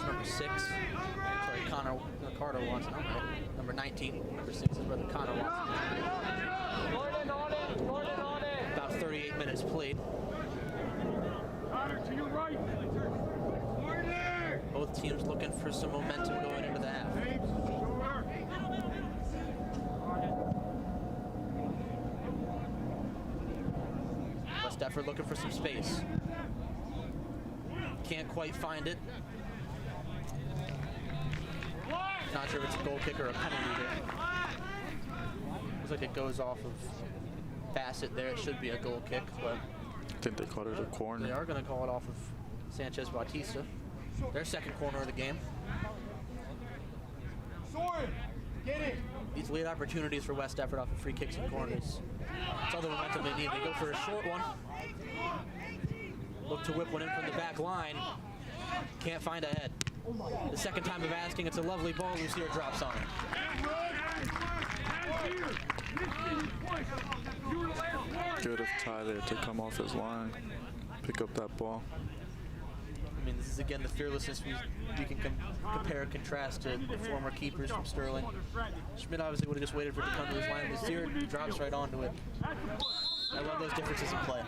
Number 6. Sorry, Carter Watson. Okay. Number 19. Number 6 is brother Connor Watson. About 38 minutes played. Connor, to your right. Both teams looking for some momentum going into the half. West Deptford looking for some space. Can't quite find it. Not sure if it's a goal kick or a penalty here. Looks like it goes off of Bassett there. It should be a goal kick, but I think they called it a corner. they are going to call it off of Sanchez Batista. Their second corner of the game. Get it. These lead opportunities for West Deptford off of free kicks and corners. It's all the momentum they need. They go for a short one. Look to whip one in from the back line. Can't find a head. The second time of asking, it's a lovely ball. Lucier drops on it. Good of Tyler to come off his line, pick up that ball. mean, this is again the fearlessness we can compare and contrast to the former keepers from Sterling. Schmidt obviously would have just waited for it to come to his line this year. He drops right onto it. I love those differences in play.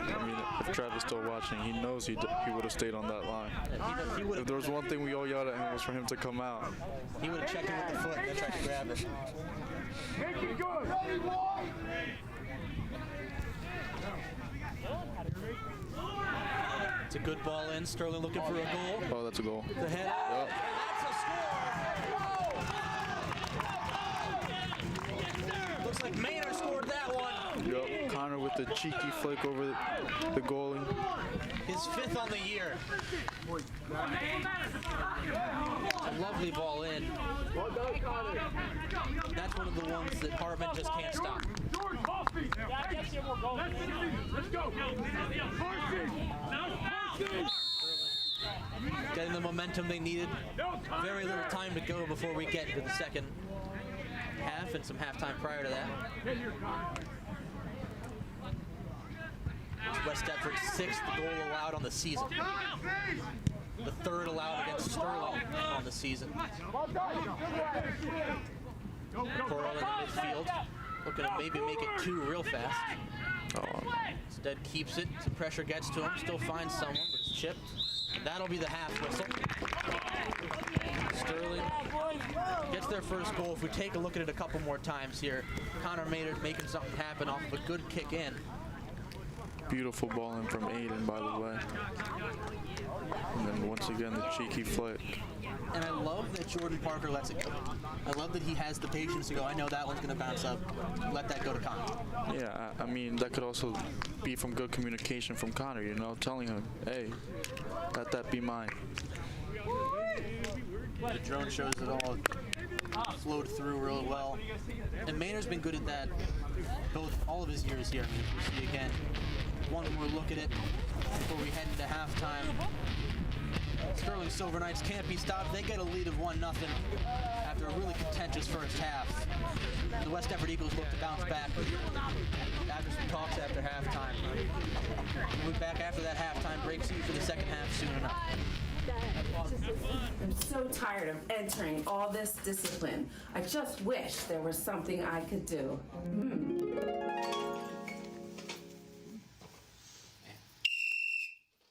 Yeah, I mean, if Travis still watching, he knows he would have stayed on that line. If there was one thing we all yelled at him was for him to come out. He would have checked it with the foot and then tried to grab it. Make it good. Ready, boy. It's a good ball in. Sterling looking for a goal. Oh, that's a goal. The head. Yep. Looks like Maynard scored that one. Yep. Connor with the cheeky flick over the goalie. His 5th on the year. A lovely ball in. That's one of the ones that Hartman just can't stop. Let's go. Getting the momentum they needed. Very little time to go before we get into the second half and some halftime prior to that. It's West Deptford's 6th goal allowed on the season. The 3rd allowed against Sterling on the season. Coral in the midfield, looking to maybe make it 2 real fast. Instead keeps it, some pressure gets to him, still finds someone, but it's chipped. That'll be the half whistle. Sterling gets their first goal. If we take a look at it a couple more times here, Connor Maynard making something happen off of a good kick in. Beautiful ball in from Aiden, by the way. And then once again, the cheeky flick. And I love that Jordan Parker lets it go. I love that he has the patience to go, I know that one's going to bounce up. Let that go to Connor. Yeah, I mean, that could also be from good communication from Connor, you know, telling him, hey, let that be mine. The drone shows it all flowed through real well. And Maynard's been good at that all of his years here. I mean, we see again, one more look at it before we head into halftime. Sterling Silver Knights can't be stopped. They get a lead of 1-0 after a really contentious first half. The West Deptford Eagles look to bounce back after some talks after halftime. We'll be back after that halftime break. See you for the second half soon enough. I'm so tired of entering all this discipline. I just wish there was something I could do.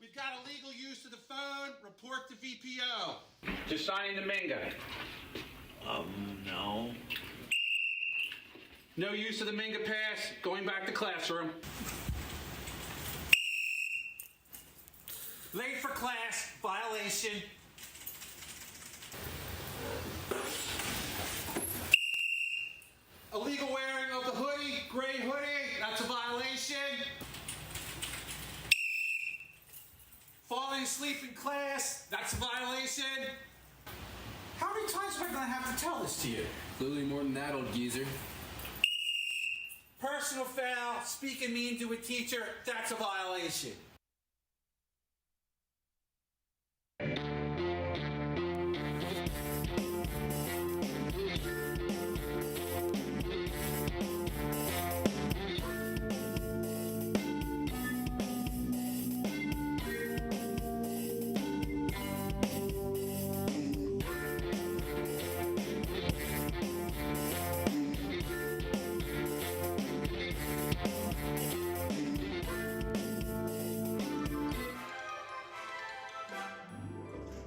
We've got illegal use of the phone. Report to VPO. Just signing the main guy. No. No use of the Minga pass. Going back to classroom. Late for class. Violation. Illegal wearing of the hoodie. Gray hoodie. That's a violation. Falling asleep in class. That's a violation. How many times am I going to have to tell this to you? Clearly more than that, old geezer. Personal foul, speaking mean to a teacher, that's a violation.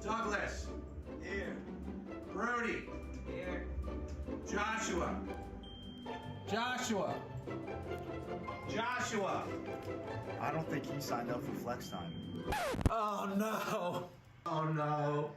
Douglas. Here. Brody. Here. Joshua. Joshua. Joshua. I don't think he signed up for flex time. Oh no. Oh no.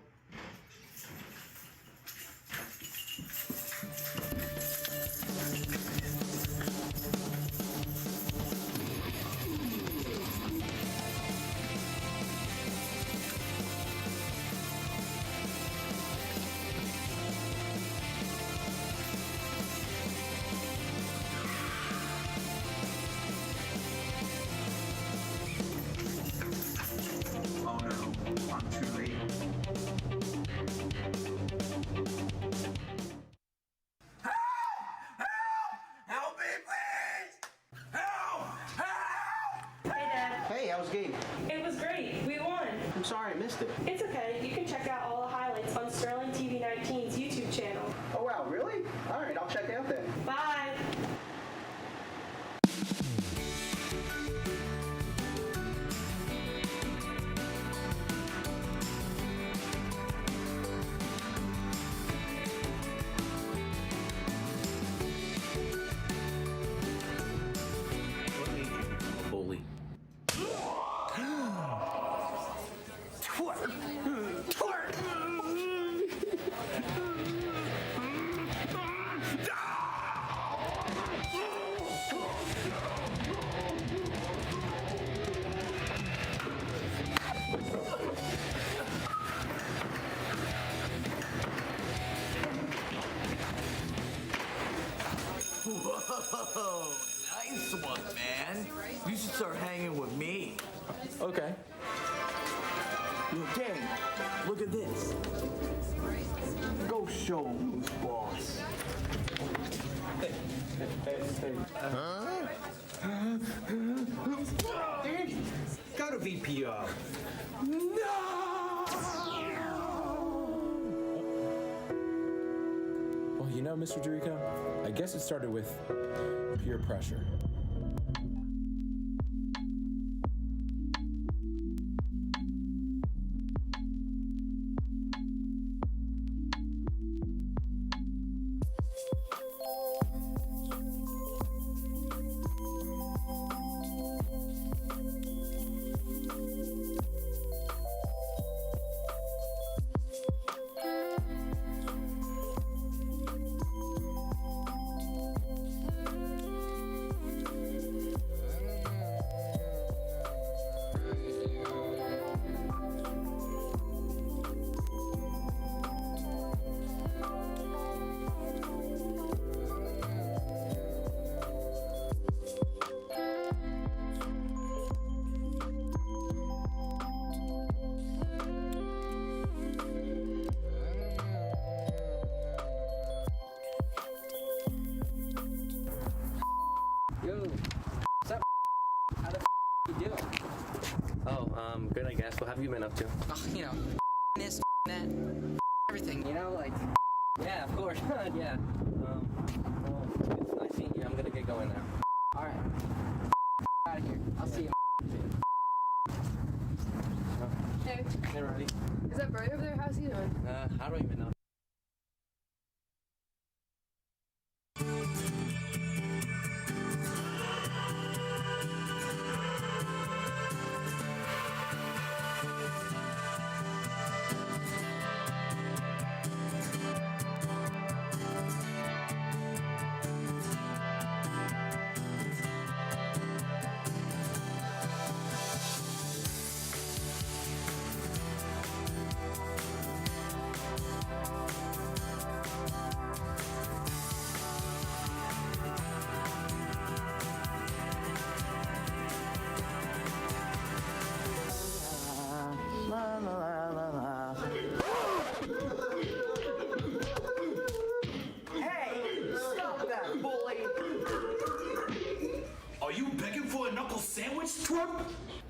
It was great. We won. I'm sorry I missed it. It's okay. You can check out all the highlights on Sterling TV 19's YouTube channel. Oh, wow, really? All right, I'll check it out then. Bye. Bully. Twerk! Twerk! Whoa, nice one, man. You should start hanging with me. Okay. Yo, gang, look at this. Go show 'em who's boss. Danny, go to VPO. Well, you know, Mr. Jericho, I guess it started with peer pressure. Good, I guess. What have you been up to? Oh, you know, this, that, everything, you know, like. Yeah, of course. Yeah. Well, it's nice seeing you. I'm gonna get going now. All right. Out of here. I'll see you. Hey. Hey, Roddy. Is that Barry over there? How's he doing? I don't even know.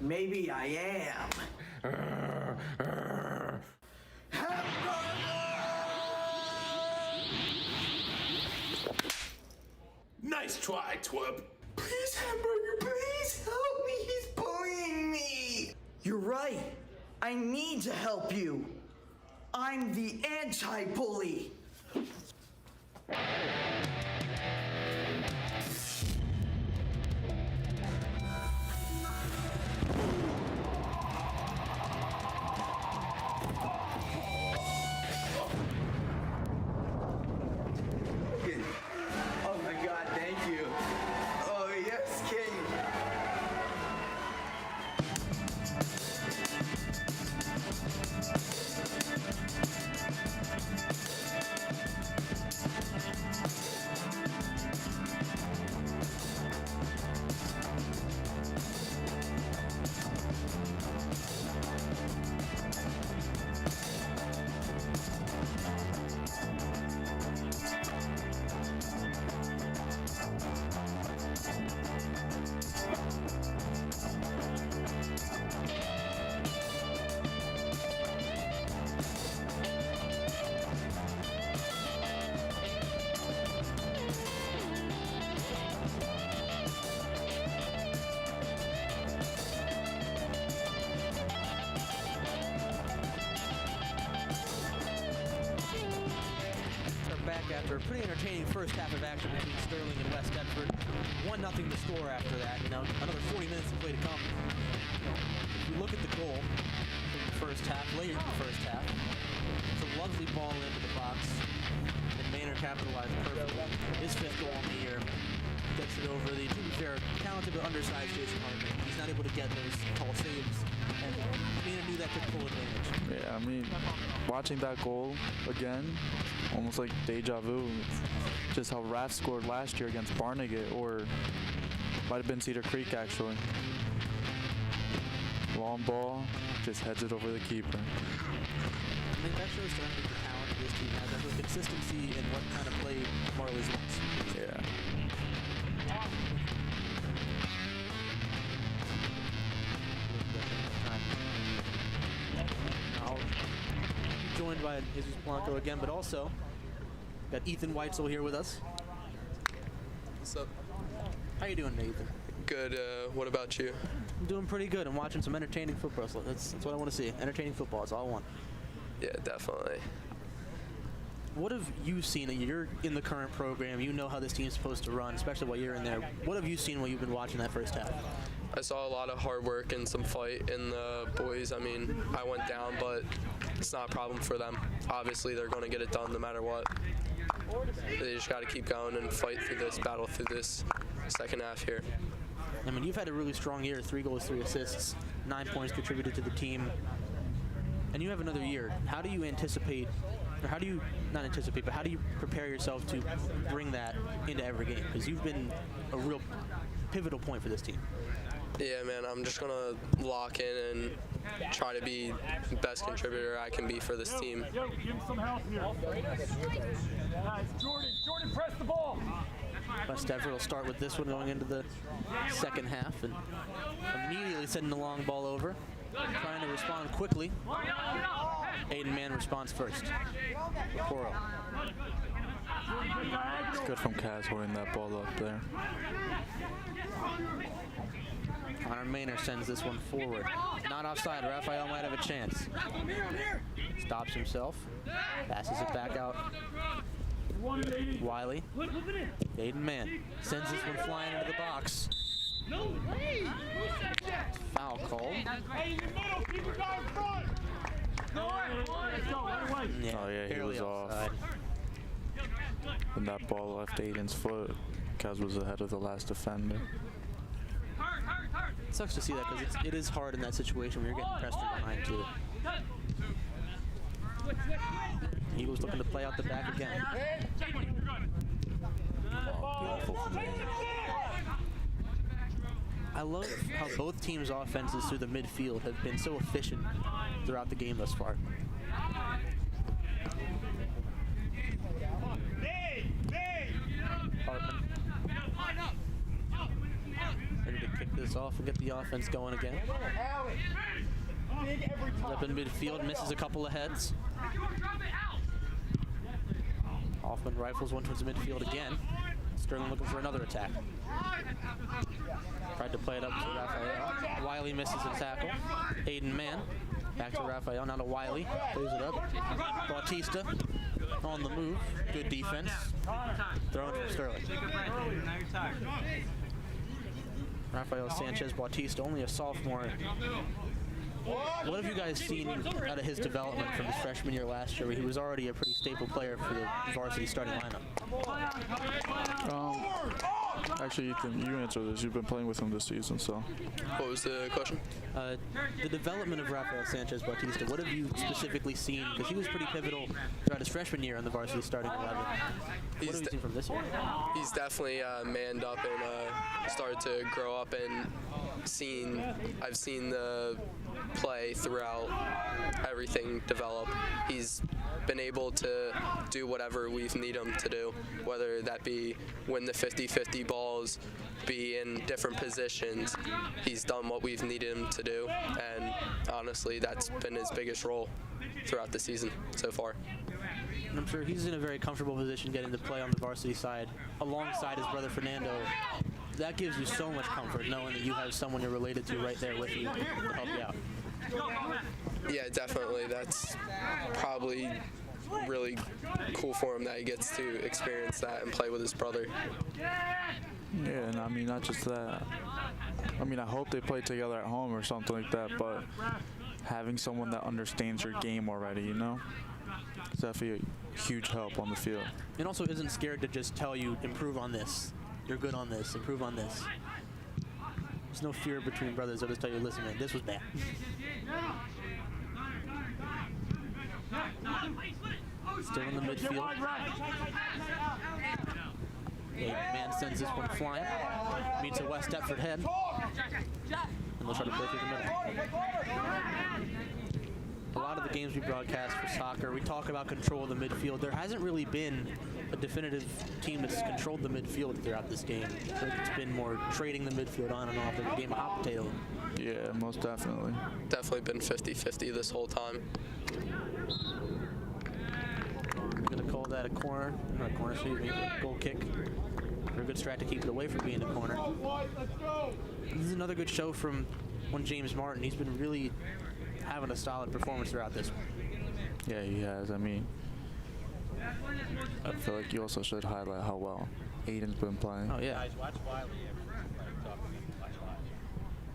Maybe I am. Nice try, Twerp. Please, Hamburger, please help me. He's bullying me. You're right. I need to help you. I'm the anti-bully. after a pretty entertaining first half of action between Sterling and West Deptford. 1-0 the score after that. You know, another 40 minutes to play to come. If you look at the goal from the first half, late in the first half, it's a lovely ball into the box, and Maynard capitalized perfectly. His 5th goal on the year. Gets it over the, to be fair, talented but undersized Jason Hartman. He's not able to get those tall saves, and Maynard knew that could pull advantage. Yeah, I mean, watching that goal again, almost like deja vu. Just how Raff scored last year against Barnegat, or might have been Cedar Creek actually. Long ball, just heads it over the keeper. I think that shows the talent this team has, and the consistency in what kind of play Marley's wants. Yeah. Now, joined by Jesus Blanco again, but also got Ethan Weitzel here with us. What's up? How you doing, Ethan? Good. What about you? I'm doing pretty good. I'm watching some entertaining football. So that's what I want to see. Entertaining football is all I want. Yeah, definitely. What have you seen? You're in the current program. You know how this team's supposed to run, especially while you're in there. What have you seen while you've been watching that first half? I saw a lot of hard work and some fight in the boys. I mean, I went down, but it's not a problem for them. Obviously, they're going to get it done no matter what. They just got to keep going and fight through this, battle through this second half here. I mean, you've had a really strong year, 3 goals, 3 assists, 9 points contributed to the team, and you have another year. How do you anticipate, or how do you, not anticipate, but how do you prepare yourself to bring that into every game? Because you've been a real pivotal point for this team. Yeah, man, I'm just going to lock in and try to be the best contributor I can be for this team. Yo, give him some help here. Nice, Jordan, press the ball. West Deptford will start with this one going into the second half, and immediately sending the long ball over, trying to respond quickly. Aiden Mann responds first. Coro. It's good from Kaz holding that ball up there. Connor Maynard sends this one forward. Not offside. Raphael might have a chance. Stops himself. Passes it back out. Wiley. Aiden Mann sends this one flying into the box. Foul call. Yeah, oh yeah, he was off. When that ball left Aiden's foot, Kaz was ahead of the last defender. It sucks to see that because it is hard in that situation when you're getting pressed from behind too. Eagles looking to play out the back again. I love how both teams' offenses through the midfield have been so efficient throughout the game thus far. Hartman. Ready to kick this off and get the offense going again. Up in midfield, misses a couple of heads. Hoffman rifles one towards the midfield again. Sterling looking for another attack. Tried to play it up to Raphael. Wiley misses a tackle. Aiden Mann. Back to Raphael, now to Wiley. Plays it up. Bautista on the move. Good defense. Throwing for Sterling. Rafael Sanchez Bautista, only a sophomore. What have you guys seen out of his development from his freshman year last year, where he was already a pretty staple player for the varsity starting lineup? Actually, Ethan, you answer this. You've been playing with him this season, so. What was the question? The development of Rafael Sanchez Bautista. What have you specifically seen? Because he was pretty pivotal throughout his freshman year on the varsity starting 11. What have you seen from this year? He's definitely manned up and started to grow up, and I've seen the play throughout everything develop. He's been able to do whatever we've need him to do, whether that be win the 50-50 balls, be in different positions. He's done what we've needed him to do, and honestly, that's been his biggest role throughout the season so far. And I'm sure he's in a very comfortable position getting to play on the varsity side alongside his brother Fernando. That gives you so much comfort knowing that you have someone you're related to right there with you to help you out. Yeah, definitely. That's probably really cool for him that he gets to experience that and play with his brother. Yeah, and I mean, not just that. I mean, I hope they play together at home or something like that, but having someone that understands your game already, you know, it's definitely a huge help on the field. And also isn't scared to just tell you, improve on this. You're good on this. Improve on this. There's no fear between brothers. They'll just tell you, listen, man, this was bad. Still in the midfield. A man sends this one flying. Meets a West Deptford head. And they'll try to play through the middle. A lot of the games we broadcast for soccer, we talk about control of the midfield. There hasn't really been a definitive team that's controlled the midfield throughout this game. I think it's been more trading the midfield on and off, like a game of hot potato. Yeah, most definitely. Definitely been 50-50 this whole time. I'm going to call that a corner. Not a corner, excuse me. Goal kick. For a good strat to keep it away from being a corner. This is another good show from one James Martin. He's been really having a solid performance throughout this one. Yeah, he has. I mean, I feel like you also should highlight how well Aiden's been playing. Oh, yeah.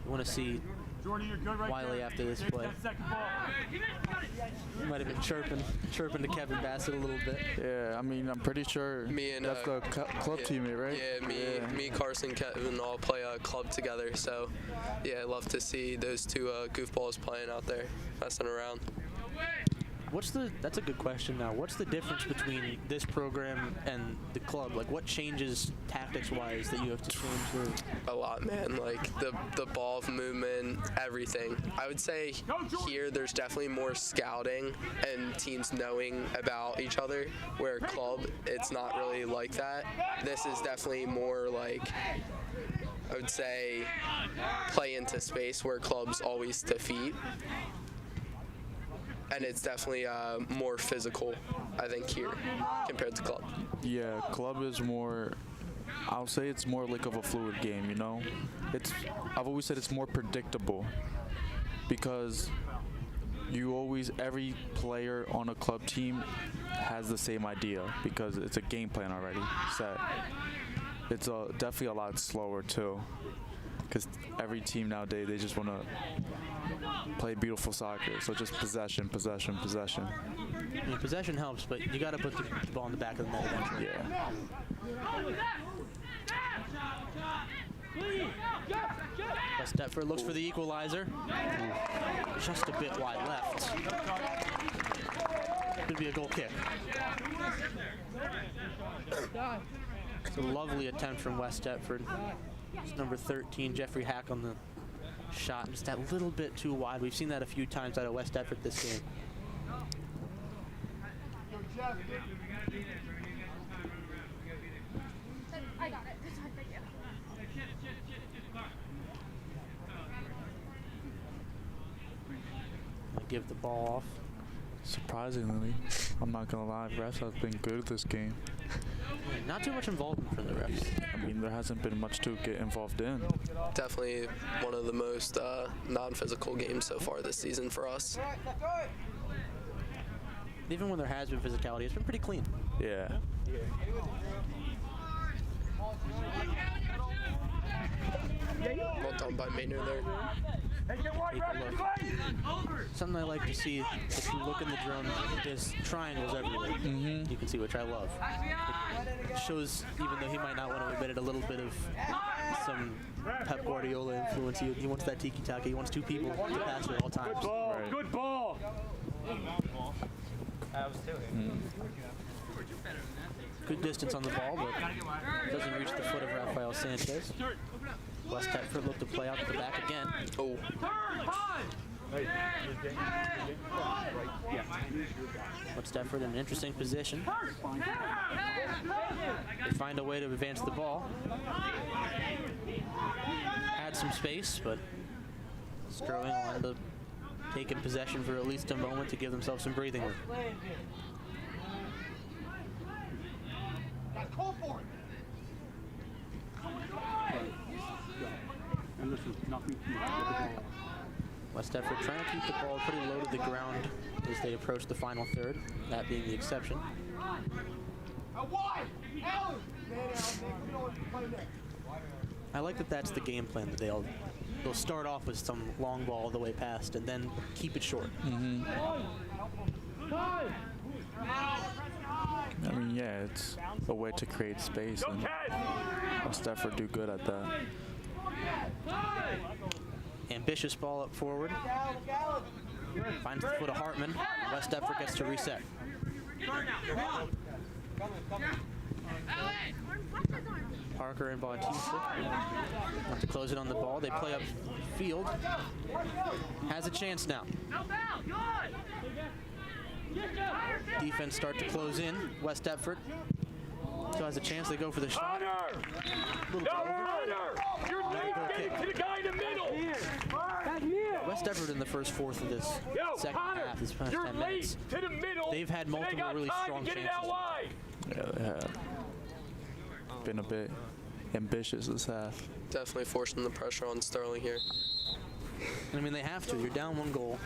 You want to see Wiley after this play. He might have been chirping to Kevin Bassett a little bit. Yeah, I mean, I'm pretty sure that's the club teammate, right? Yeah, me, Carson, Kevin all play a club together. So, yeah, I love to see those two goofballs playing out there, messing around. That's a good question now. What's the difference between this program and the club? Like, what changes tactics-wise that you have to change through? A lot, man. Like, the ball movement, everything. I would say here there's definitely more scouting and teams knowing about each other, where club, it's not really like that. This is definitely more like, I would say, play into space, where club's always defeat. And it's definitely more physical, I think, here compared to club. Yeah, club is more, I'll say it's more like of a fluid game, you know? I've always said it's more predictable because every player on a club team has the same idea because it's a game plan already set. It's definitely a lot slower too because every team nowadays, they just want to play beautiful soccer, so just possession. I mean, possession helps, but you got to put the ball in the back of the net eventually. Yeah. West Deptford looks for the equalizer. Just a bit wide left. Could be a goal kick. It's a lovely attempt from West Deptford. It's number 13, Jeffrey Hack on the shot, just that little bit too wide. We've seen that a few times out of West Deptford this game. I got it. Thank you. Give the ball off. Surprisingly, I'm not gonna lie, refs have been good this game. Not too much involvement from the refs. I mean, there hasn't been much to get involved in. Definitely one of the most non-physical games so far this season for us. Even when there has been physicality, it's been pretty clean. Yeah. Well done by Maynard there. Something I like to see, if you look in the drone, there's triangles everywhere. You can see, which I love. It shows, even though he might not want to admit it, a little bit of some Pep Guardiola influence. He wants that tiki-taka. He wants two people to pass at all times. Good ball. Right. Good ball. Good distance on the ball, but doesn't reach the foot of Rafael Sanchez. West Deptford look to play out to the back again. Oh. West Deptford in an interesting position. They find a way to advance the ball. Had some space, but Sterling wanted to take in possession for at least a moment to give themselves some breathing room. Call for it. And this is nothing to West Deptford trying to keep the ball pretty low to the ground as they approach the final third, that being the exception. I like that that's the game plan, that they'll start off with some long ball all the way past and then keep it short. Mm-hmm. I mean, yeah, it's a way to create space, and West Deptford do good at that. Ambitious ball up forward. Finds the foot of Hartman. West Deptford gets to reset. Parker and Bautista want to close it on the ball. They play up field. Has a chance now. Defense start to close in. West Deptford still has a chance. They go for the shot. West Deptford in the first fourth of this second half, this past 10 minutes, they've had multiple really strong chances. Yeah, they have. Been a bit ambitious this half. Definitely forcing the pressure on Sterling here. I mean, they have to. You're down 1 goal.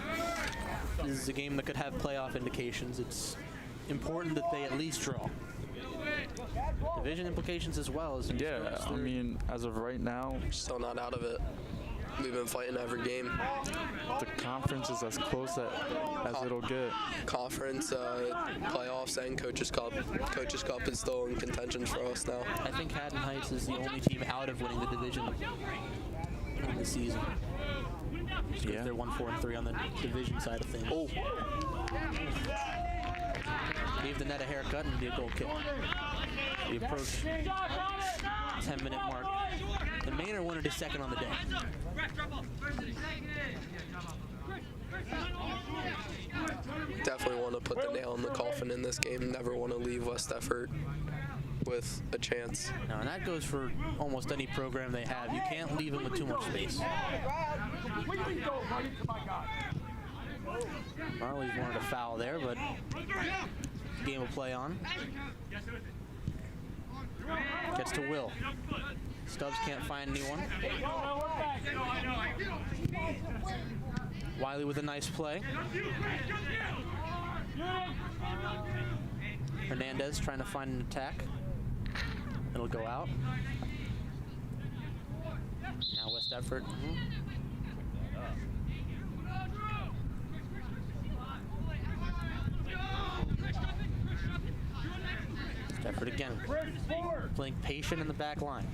This is a game that could have playoff indications. It's important that they at least draw. Division implications as well. As yeah, I mean, as of right now, still not out of it. We've been fighting every game. The conference is as close as it'll get. Conference, playoffs, and Coaches Cup. Coaches Cup is still in contention for us now. I think Haddon Heights is the only team out of winning the division in the season. Yeah. They're 1-4-3 on the division side of things. Oh. Gave the net a haircut and did a goal kick. We approach 10-minute mark. The Maynard wanted his second on the day. Definitely want to put the nail in the coffin in this game. Never want to leave West Deptford with a chance. No, and that goes for almost any program they have. You can't leave them with too much space. Marley's wanted a foul there, but game will play on. Gets to Will. Stubbs can't find anyone. Wiley with a nice play. Hernandez trying to find an attack. It'll go out. Now West Deptford. Deptford again. Playing patient in the back line.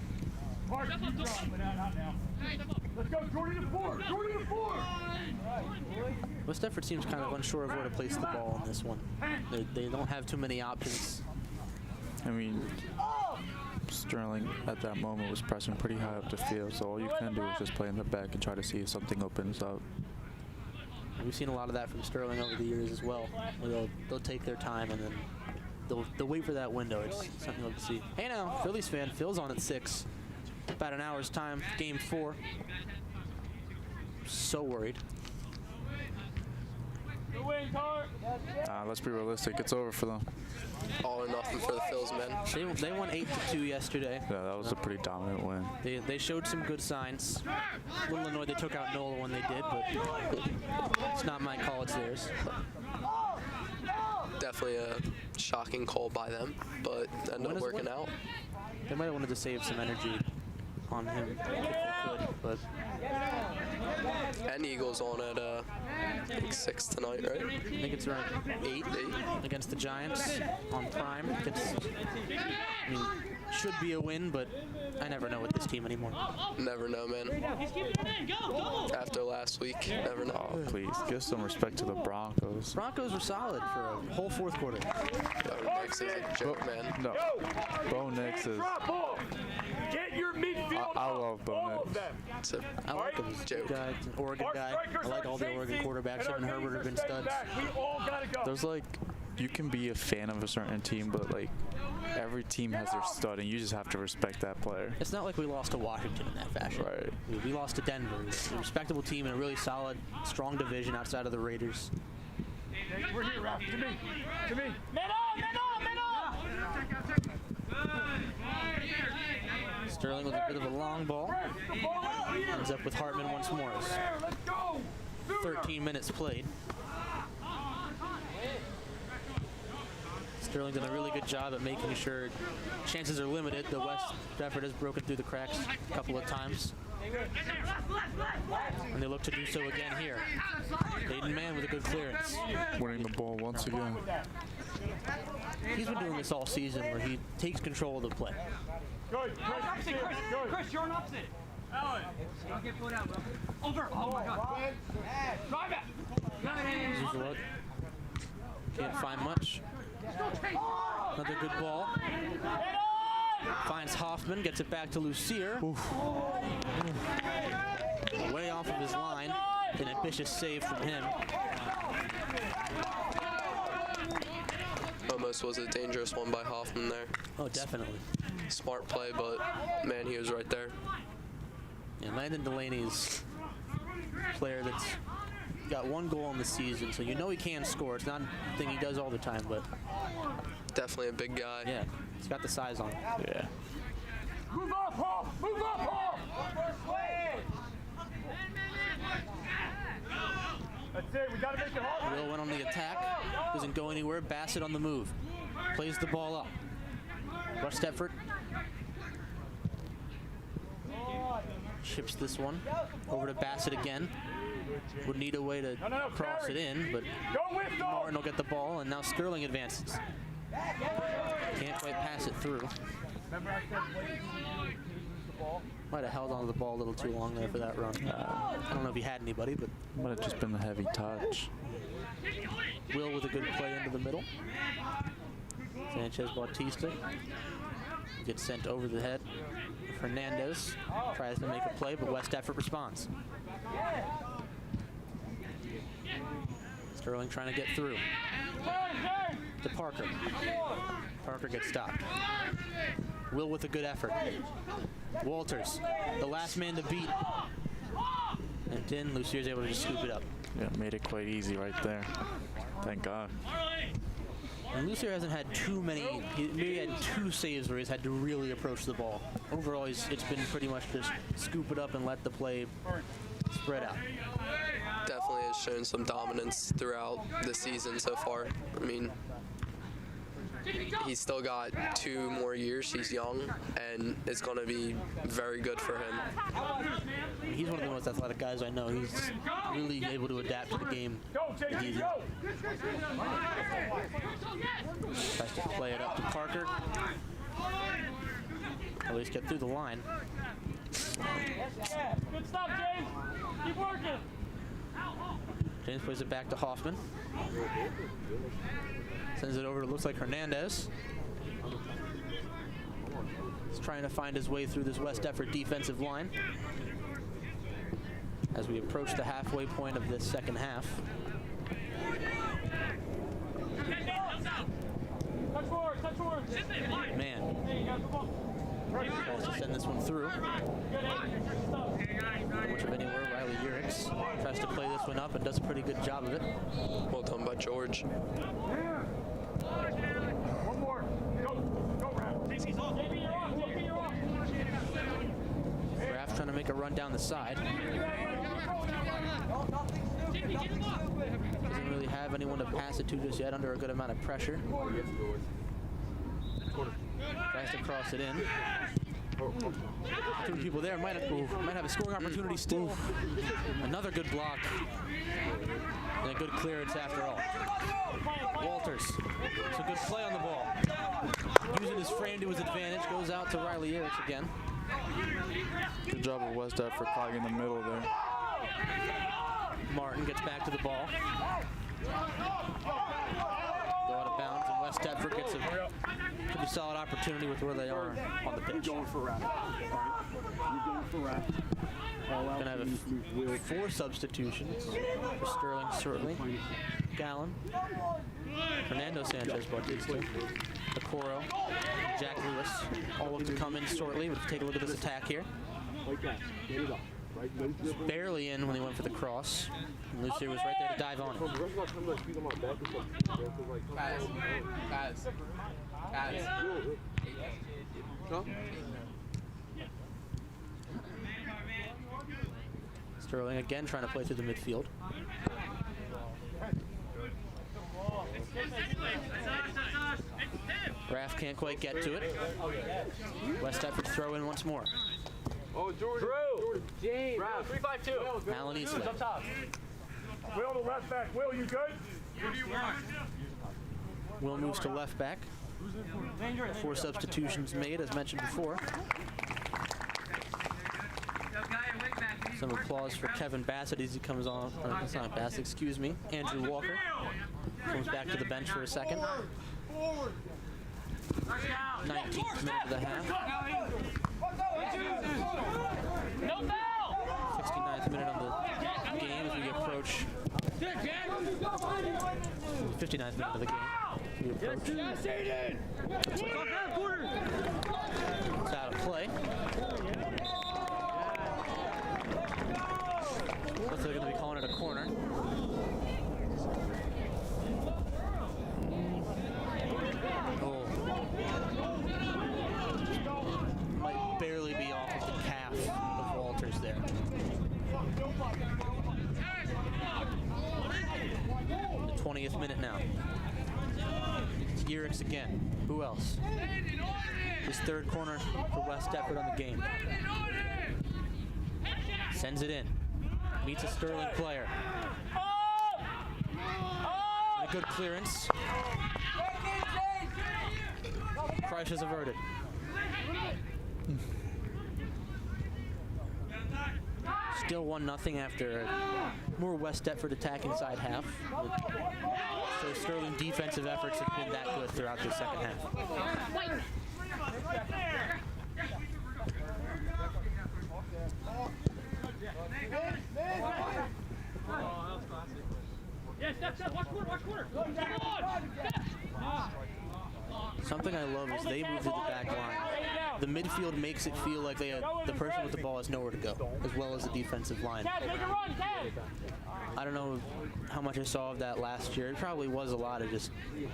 Let's go, Jordy to 4! Jordy to 4! West Deptford seems kind of unsure of where to place the ball in this one. They don't have too many options. I mean, Sterling at that moment was pressing pretty high up the field, so all you can do is just play in the back and try to see if something opens up. We've seen a lot of that from Sterling over the years as well. They'll take their time and then they'll wait for that window. It's something you'll see. Hey now, Phillies fan, Phil's on at 6. About an hour's time, game 4. So worried. Let's be realistic. It's over for them. All or nothing for the Phils, man. They won 8-2 yesterday. Yeah, that was a pretty dominant win. They showed some good signs. A little annoyed they took out Nola when they did, but it's not my call, it's theirs. Definitely a shocking call by them, but ended up working out. They might have wanted to save some energy on him if they could, but... And Eagles on at I think 6 tonight, right? I think it's around 8 against the Giants on Prime. I mean, should be a win, but I never know with this team anymore. Never know, man. After last week, never know. Oh, please, give some respect to the Broncos. Broncos were solid for a whole fourth quarter. Bo Nix is a joke, man. No, Bo Nix is... Get your midfield I love Bo Nix. I like him. Joke. Guy, an Oregon guy. I like all the Oregon quarterbacks. Him and Herbert have been studs. There's like, you can be a fan of a certain team, but like, every team has their stud, and you just have to respect that player. It's not like we lost to Washington in that fashion. Right. We lost to Denver. It's a respectable team and a really solid, strong division outside of the Raiders. We're here, Ralph. To me. To me. Man up! Sterling with a bit of a long ball. Ends up with Hartman once more. Let's go! 13 minutes played. Sterling done a really good job at making sure chances are limited. The West Deptford has broken through the cracks a couple of times. And they look to do so again here. Aiden Mann with a good clearance. Winning the ball once again. He's been doing this all season where he takes control of the play. Good. Chris, you're on opposite. Alan. Don't get put out, bro. Over. Oh my God. Drive it. Uses a look. Can't find much. Another good ball. Finds Hoffman, gets it back to Lucier. Way off of his line. An ambitious save from him. Almost was a dangerous one by Hoffman there. Oh, definitely. Smart play, but man, he was right there. Yeah, Landon Delaney's a player that's got 1 goal in the season, so you know he can score. It's not a thing he does all the time, but definitely a big guy. Yeah, he's got the size on him. Yeah. Move up, Paul! Move up, Paul! That's it, we gotta make it hard. Will went on the attack, doesn't go anywhere. Bassett on the move, plays the ball up. West Deptford chips this one over to Bassett again. Would need a way to cross it in, but Martin will get the ball, and now Sterling advances. Can't quite pass it through. Might have held onto the ball a little too long there for that run. I don't know if he had anybody, but might have just been a heavy touch. Will with a good play into the middle. Sanchez Bautista gets sent over the head. Fernandez tries to make a play, but West Deptford responds. Sterling trying to get through to Parker. Parker gets stopped. Will with a good effort. Walters, the last man to beat. And then Lucier's able to just scoop it up. Yeah, made it quite easy right there. Thank God. And Lucier hasn't had too many, he maybe had 2 saves where he's had to really approach the ball. Overall, it's been pretty much just scoop it up and let the play spread out. Definitely has shown some dominance throughout the season so far. I mean, he's still got 2 more years. He's young, and it's going to be very good for him. He's one of the most athletic guys I know. He's really able to adapt to the game. He's tries to play it up to Parker. At least get through the line. Good stop, James. Keep working. James plays it back to Hoffman. Sends it over to, looks like Hernandez. He's trying to find his way through this West Deptford defensive line as we approach the halfway point of this second half. Touch forward. Man. Tries to send this one through. Much of anywhere, Riley Urix tries to play this one up and does a pretty good job of it. Well done by George. One more. Go, Raph. Raph trying to make a run down the side. Doesn't really have anyone to pass it to just yet, under a good amount of pressure. Tries to cross it in. 2 people there, might have a scoring opportunity still. Another good block. And a good clearance after all. Walters, some good play on the ball. Using his frame to his advantage, goes out to Riley Urich again. Good job of West Deptford clogging the middle there. Martin gets back to the ball. Go out of bounds, and West Deptford gets a pretty solid opportunity with where they are on the pitch. You're going for Raph. You're going for Raph. Gonna have 4 substitutions for Sterling, certainly. Gallen, Fernando Sanchez Bautista, Okoro, Jack Lewis, all look to come in shortly. Let's take a look at this attack here. Barely in when he went for the cross. And Lucier was right there to dive on it. Guys. Sterling again trying to play through the midfield. Raff can't quite get to it. West Deptford throw in once more. Oh, Jordan. Drew. James. 3-5-2. Alan Eastley. Up top. Will, the left back. Will, you good? Who do you want? Will moves to left back. 4 substitutions made, as mentioned before. Some applause for Kevin Bassett as he comes on. That's not Bassett, excuse me. Andrew Walker comes back to the bench for a second. 19th minute of the half. No foul! 69th minute of the game as we approach. 59th minute of the game. We approach. It's out of play. Looks like they're going to be calling it a corner. Oh. Might barely be off of the calf of Walters there. The 20th minute now. It's Yerix again. Who else? His 3rd corner for West Deptford on the game. Sends it in. Meets a Sterling player. And a good clearance. Crisis averted. Still 1-0 after more West Deptford attacking side half. So Sterling defensive efforts have been that good throughout the second half. Something I love is they move to the back line. The midfield makes it feel like the person with the ball has nowhere to go, as well as the defensive line. I don't know how much I saw of that last year. It probably was a lot. I just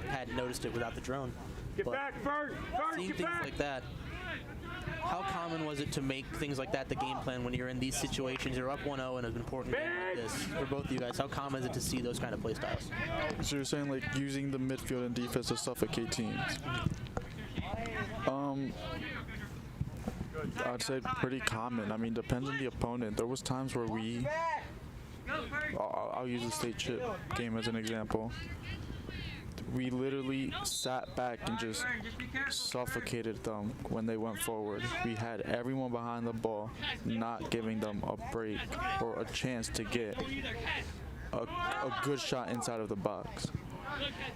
hadn't noticed it without the drone. Get back, Bert! Seeing things like that, how common was it to make things like that the game plan when you're in these situations? You're up 1-0 in an important game like this. For both of you guys, how common is it to see those kind of play styles? So you're saying like using the midfield and defense to suffocate teams? I'd say pretty common. I mean, depends on the opponent. There was times where I'll use the state chip game as an example. We literally sat back and just suffocated them when they went forward. We had everyone behind the ball, not giving them a break or a chance to get a good shot inside of the box.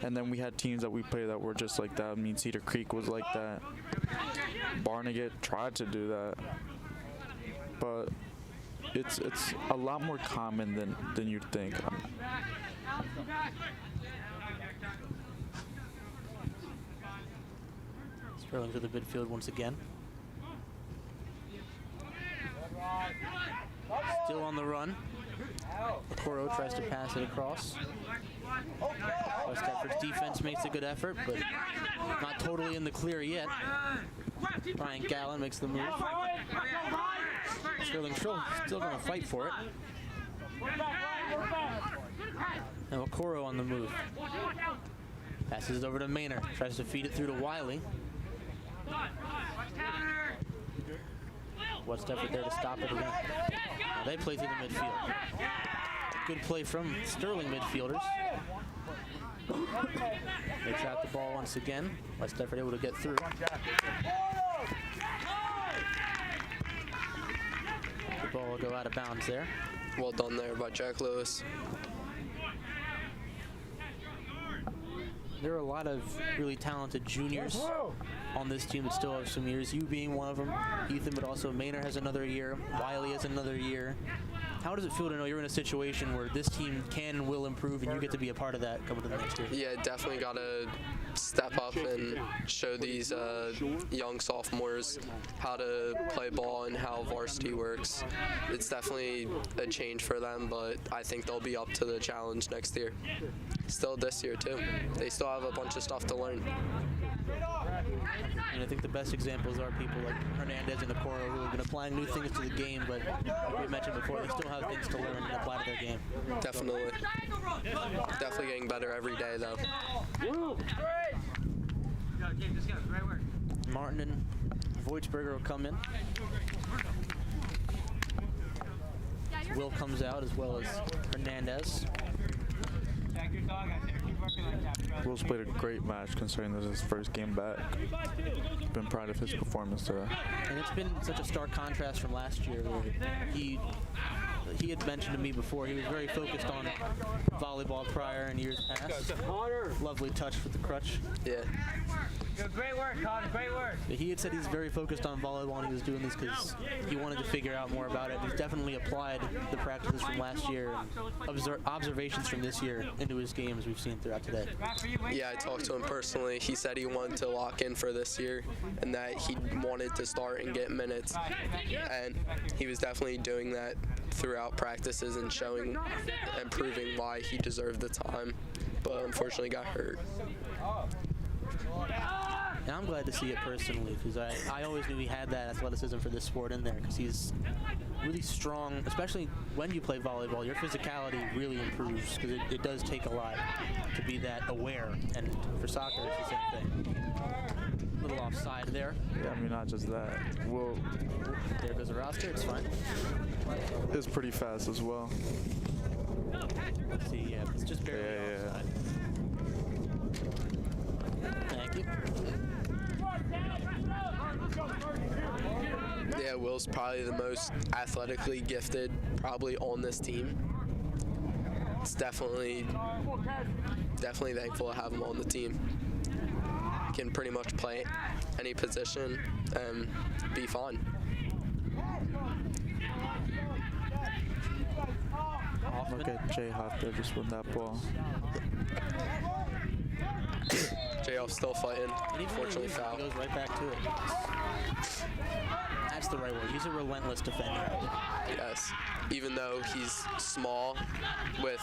And then we had teams that we played that were just like that. I mean, Cedar Creek was like that. Barnegat tried to do that. But it's a lot more common than you'd think. Sterling to the midfield once again. Still on the run. Okoro tries to pass it across. West Deptford's defense makes a good effort, but not totally in the clear yet. Ryan Gallen makes the move. Sterling still going to fight for it. Now Okoro on the move. Passes it over to Maynard. Tries to feed it through to Wiley. West Deptford there to stop it again. Now they play through the midfield. Good play from Sterling midfielders. They trap the ball once again. West Deptford able to get through. The ball will go out of bounds there. Well done there by Jack Lewis. There are a lot of really talented juniors on this team that still have some years. You being one of them, Ethan, but also Maynard has another year. Wiley has another year. How does it feel to know you're in a situation where this team can and will improve and you get to be a part of that coming to the next year? Yeah, definitely got to step up and show these young sophomores how to play ball and how varsity works. It's definitely a change for them, but I think they'll be up to the challenge next year. Still this year, too. They still have a bunch of stuff to learn. And I think the best examples are people like Hernandez and Okoro, who have been applying new things to the game, but like we mentioned before, they still have things to learn and apply to their game. Definitely. Definitely getting better every day, though. Martin and Voitsberger will come in. Will comes out as well as Hernandez. Will's played a great match considering this is his first game back. Been proud of his performance today. And it's been such a stark contrast from last year where he had mentioned to me before he was very focused on volleyball prior in years past. Lovely touch with the crutch. Yeah. Great work, Connor. Great work. He had said he's very focused on volleyball and he was doing this because he wanted to figure out more about it. He's definitely applied the practices from last year and observations from this year into his game as we've seen throughout today. Yeah, I talked to him personally. He said he wanted to lock in for this year and that he wanted to start and get minutes. And he was definitely doing that throughout practices and showing and proving why he deserved the time, but unfortunately got hurt. And I'm glad to see it personally because I always knew he had that athleticism for this sport in there because he's really strong, especially when you play volleyball. Your physicality really improves because it does take a lot to be that aware, and for soccer it's the same thing. A little offside there. Yeah, I mean, not just that. Will, there goes the roster, it's fine. Is pretty fast as well. Let's see, yeah, it's just barely offside. Thank you. Yeah, Will's probably the most athletically gifted probably on this team. It's definitely thankful to have him on the team. Can pretty much play any position and be fine. Look at Jay Hoff there just with that ball. Jay Hoff's still fighting. Unfortunately, foul. He goes right back to it. That's the right word. He's a relentless defender. Yes. Even though he's small, with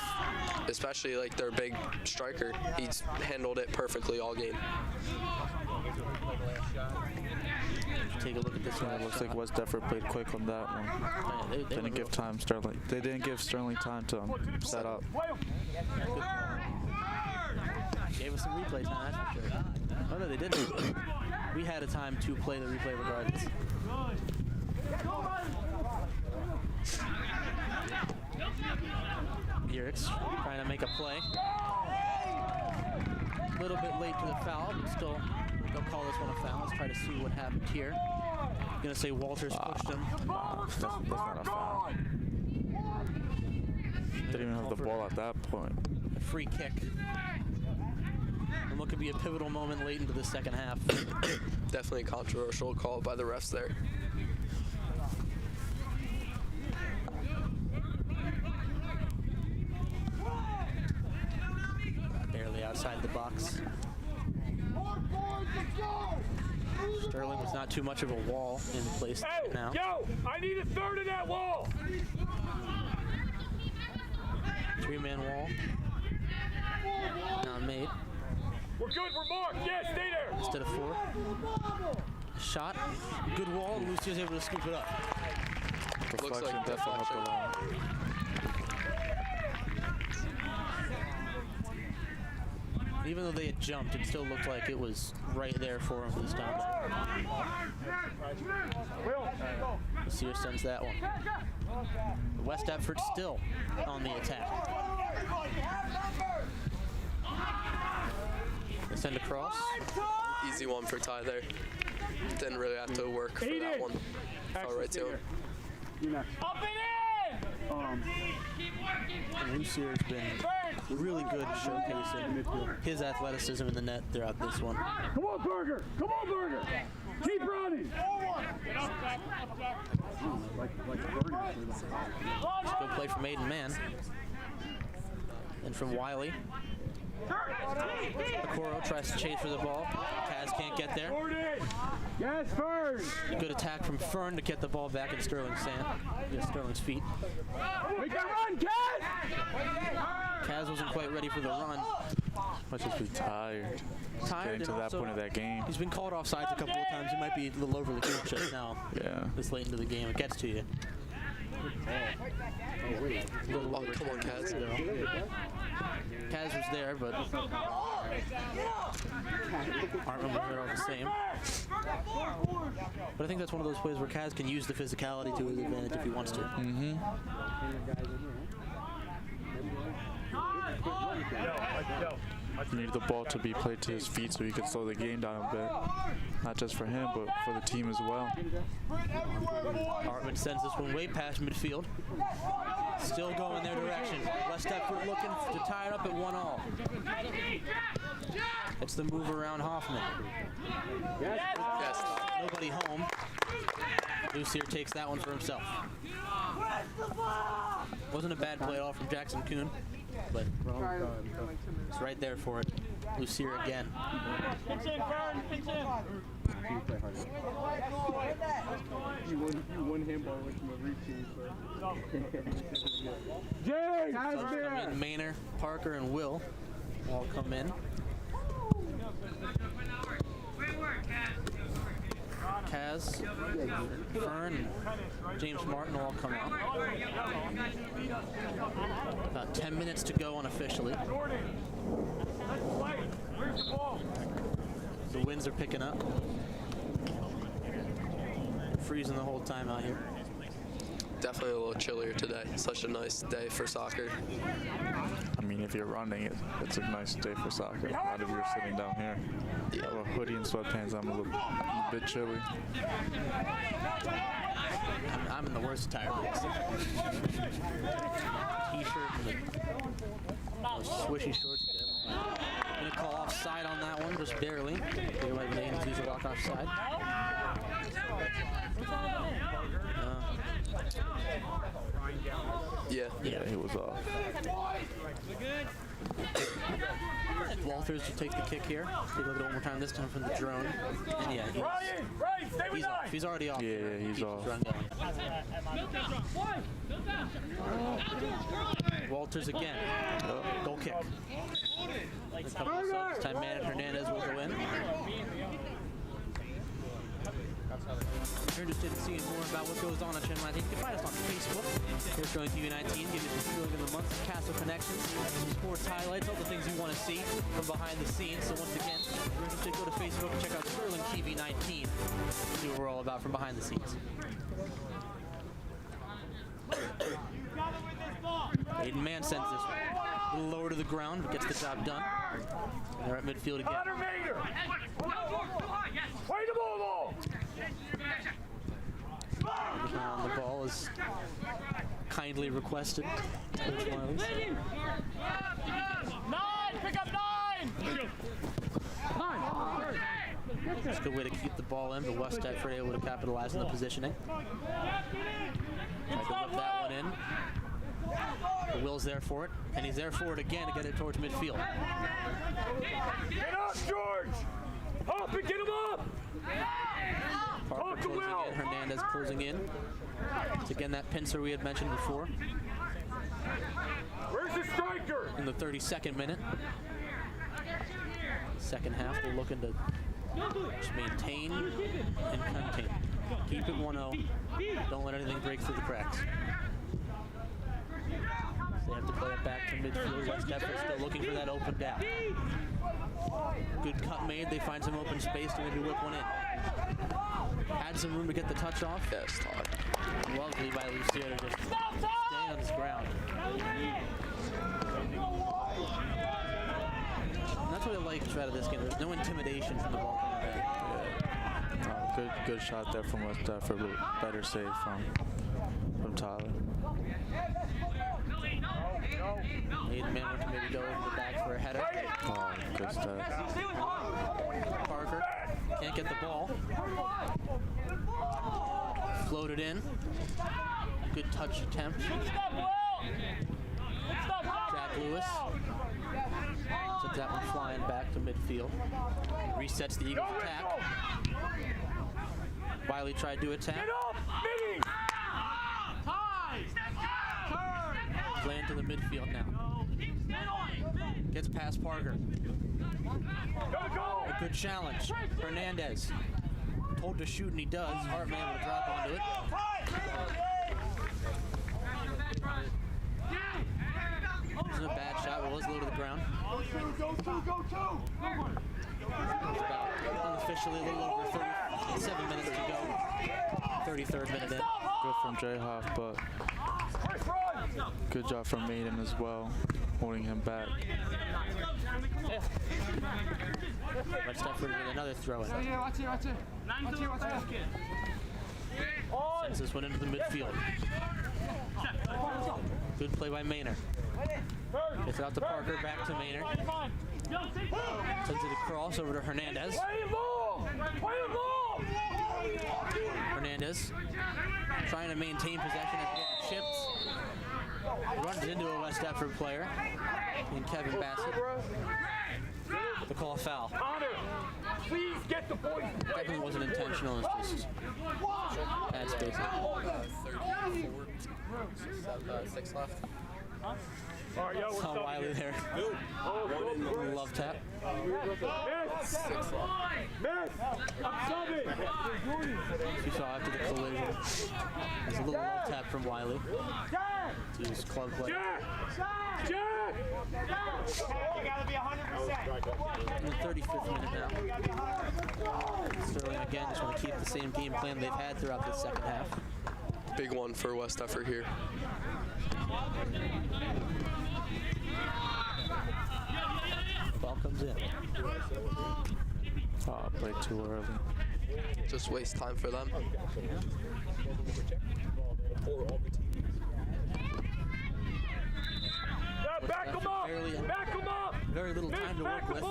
especially like their big striker, he's handled it perfectly all game. Take a look at this one. It looks like West Deptford played quick on that one. They didn't give time Sterling. They didn't give Sterling time to set up. Gave us some replay time, that's for sure. Oh no, they didn't. We had a time to play the replay regardless. Yerix trying to make a play. A little bit late to the foul, but still they'll call this one a foul. Let's try to see what happened here. I'm gonna say Walters pushed him. That's not a foul. Didn't even have the ball at that point. A free kick. And what could be a pivotal moment late into the second half. Definitely a controversial call by the refs there. Barely outside the box. Sterling was not too much of a wall in place now. Yo, I need a third of that wall. Three-man wall. Now made. We're good, we're marked. Yeah, stay there. Instead of four. Shot. Good wall. Lucio's able to scoop it up. Looks like deflection. Even though they had jumped, it still looked like it was right there for him this time. Lucio sends that one. West Deptford still on the attack. They send across. Easy one for Ty there. Didn't really have to work for that one. Fell right to him. Up and in! And Lucier's been really good showcasing his athleticism in the net throughout this one. Come on, Berger! Come on, Berger! Keep running! Good play from Aiden Mann. And from Wiley. Okoro tries to chase for the ball. Kaz can't get there. Yes, Fern! Good attack from Fern to get the ball back in Sterling's feet. We can run, Kaz! Kaz wasn't quite ready for the run. Must just be tired. Getting to that point of that game. He's been called off sides a couple of times. He might be a little overly cool just now. Yeah. This late into the game, it gets to you. Oh, come on, Kaz. Kaz was there, but Artman was there all the same. But I think that's one of those plays where Kaz can use the physicality to his advantage if he wants to. Mm-hmm. You need the ball to be played to his feet so he can slow the game down a bit. Not just for him, but for the team as well. Artman sends this one way past midfield. Still going their direction. West Deptford looking to tie it up at 1-1. It's the move around Hoffman. Yes. Nobody home. Lucier takes that one for himself. Wasn't a bad play at all from Jackson Kuhn, but it's right there for it. Lucier again. Pinch in, Fern. Pinch in. You won handball with my routine, Jay! So Maynard, Parker, and Will all come in. Kaz, Fern, and James Martin will all come out. About 10 minutes to go unofficially. The winds are picking up. Freezing the whole time out here. Definitely a little chillier today. Such a nice day for soccer. I mean, if you're running, it's a nice day for soccer. Not if you're sitting down here. You have a hoodie and sweatpants. I'm a bit chilly. I'm in the worst attire. T-shirt and those swishy shorts. I'm gonna call offside on that one, just barely. They might be able to use a walk offside. Yeah, he was off. Walters will take the kick here. Take a look at it one more time, this time from the drone. And yeah, he's off. He's already off. Yeah, he's off. Walters again. Goal kick. A couple of subs. This time Manet Hernandez will go in. If you're interested in seeing more about what goes on Channel 19, you can find us on Facebook. Here's Sterling TV 19, giving you some feeling of the month, Castle Connections, some sports highlights, all the things you want to see from behind the scenes. So once again, if you're interested, go to Facebook and check out Sterling TV 19 to see what we're all about from behind the scenes. Aiden Mann sends this one a little lower to the ground, but gets the job done. And they're at midfield again. The ball is kindly requested. Coach Miles. 9! Pick up 9! 9! It's a good way to keep the ball in, but West Deptford able to capitalize on the positioning. Tried to whip that one in. But Will's there for it, and he's there for it again to get it towards midfield. Get up, George! Up and get him up! Parker closing in, Hernandez closing in. It's again that pincer we had mentioned before. Where's the striker? In the 32nd minute. Second half, they're looking to just maintain and contain. Keep it 1-0. Don't let anything break through the cracks. They have to play it back to midfield. West Deptford still looking for that open gap. Good cut made. They find some open space to maybe whip one in. Had some room to get the touch off. Yes, Todd. Lovely by Lucier to just stay on his ground. And that's what I like out of this game. There's no intimidation from the ball coming back. Yeah. Good shot there from West Deptford, but better save from Tyler. Aiden Mann went to maybe go over the back for a header. Oh, good stuff. Parker can't get the ball. Floated in. Good touch attempt. Jack Lewis sends that one flying back to midfield. Resets the Eagles' attack. Wiley tried to attack. Playing to the midfield now. Gets past Parker. A good challenge. Hernandez. Told to shoot, and he does. Hartman able to drop onto it. This is a bad shot, but was low to the ground. Unofficially a little over 37 minutes to go. 33rd minute in. Good from J-Hoff, but good job from Maiden as well, holding him back. West Deptford with another throw in. Sends this one into the midfield. Good play by Maynard. Gets it out to Parker, back to Maynard. Sends it across over to Hernandez. Hernandez trying to maintain possession after getting chipped. Runs into a West Deptford player in Kevin Bassett. To call a foul. Please get the boys. Definitely wasn't intentional. It's just bad spacing. 6 left. Saw Wiley there. Love tap. You saw after the collision. There's a little love tap from Wiley to his club play. You gotta be 100%. In the 35th minute now. Sterling again just want to keep the same game plan they've had throughout the second half. Big one for West Deptford here. Ball comes in. Oh, played too early. Just waste time for them. Back him up! Back him up! Very little time to work with.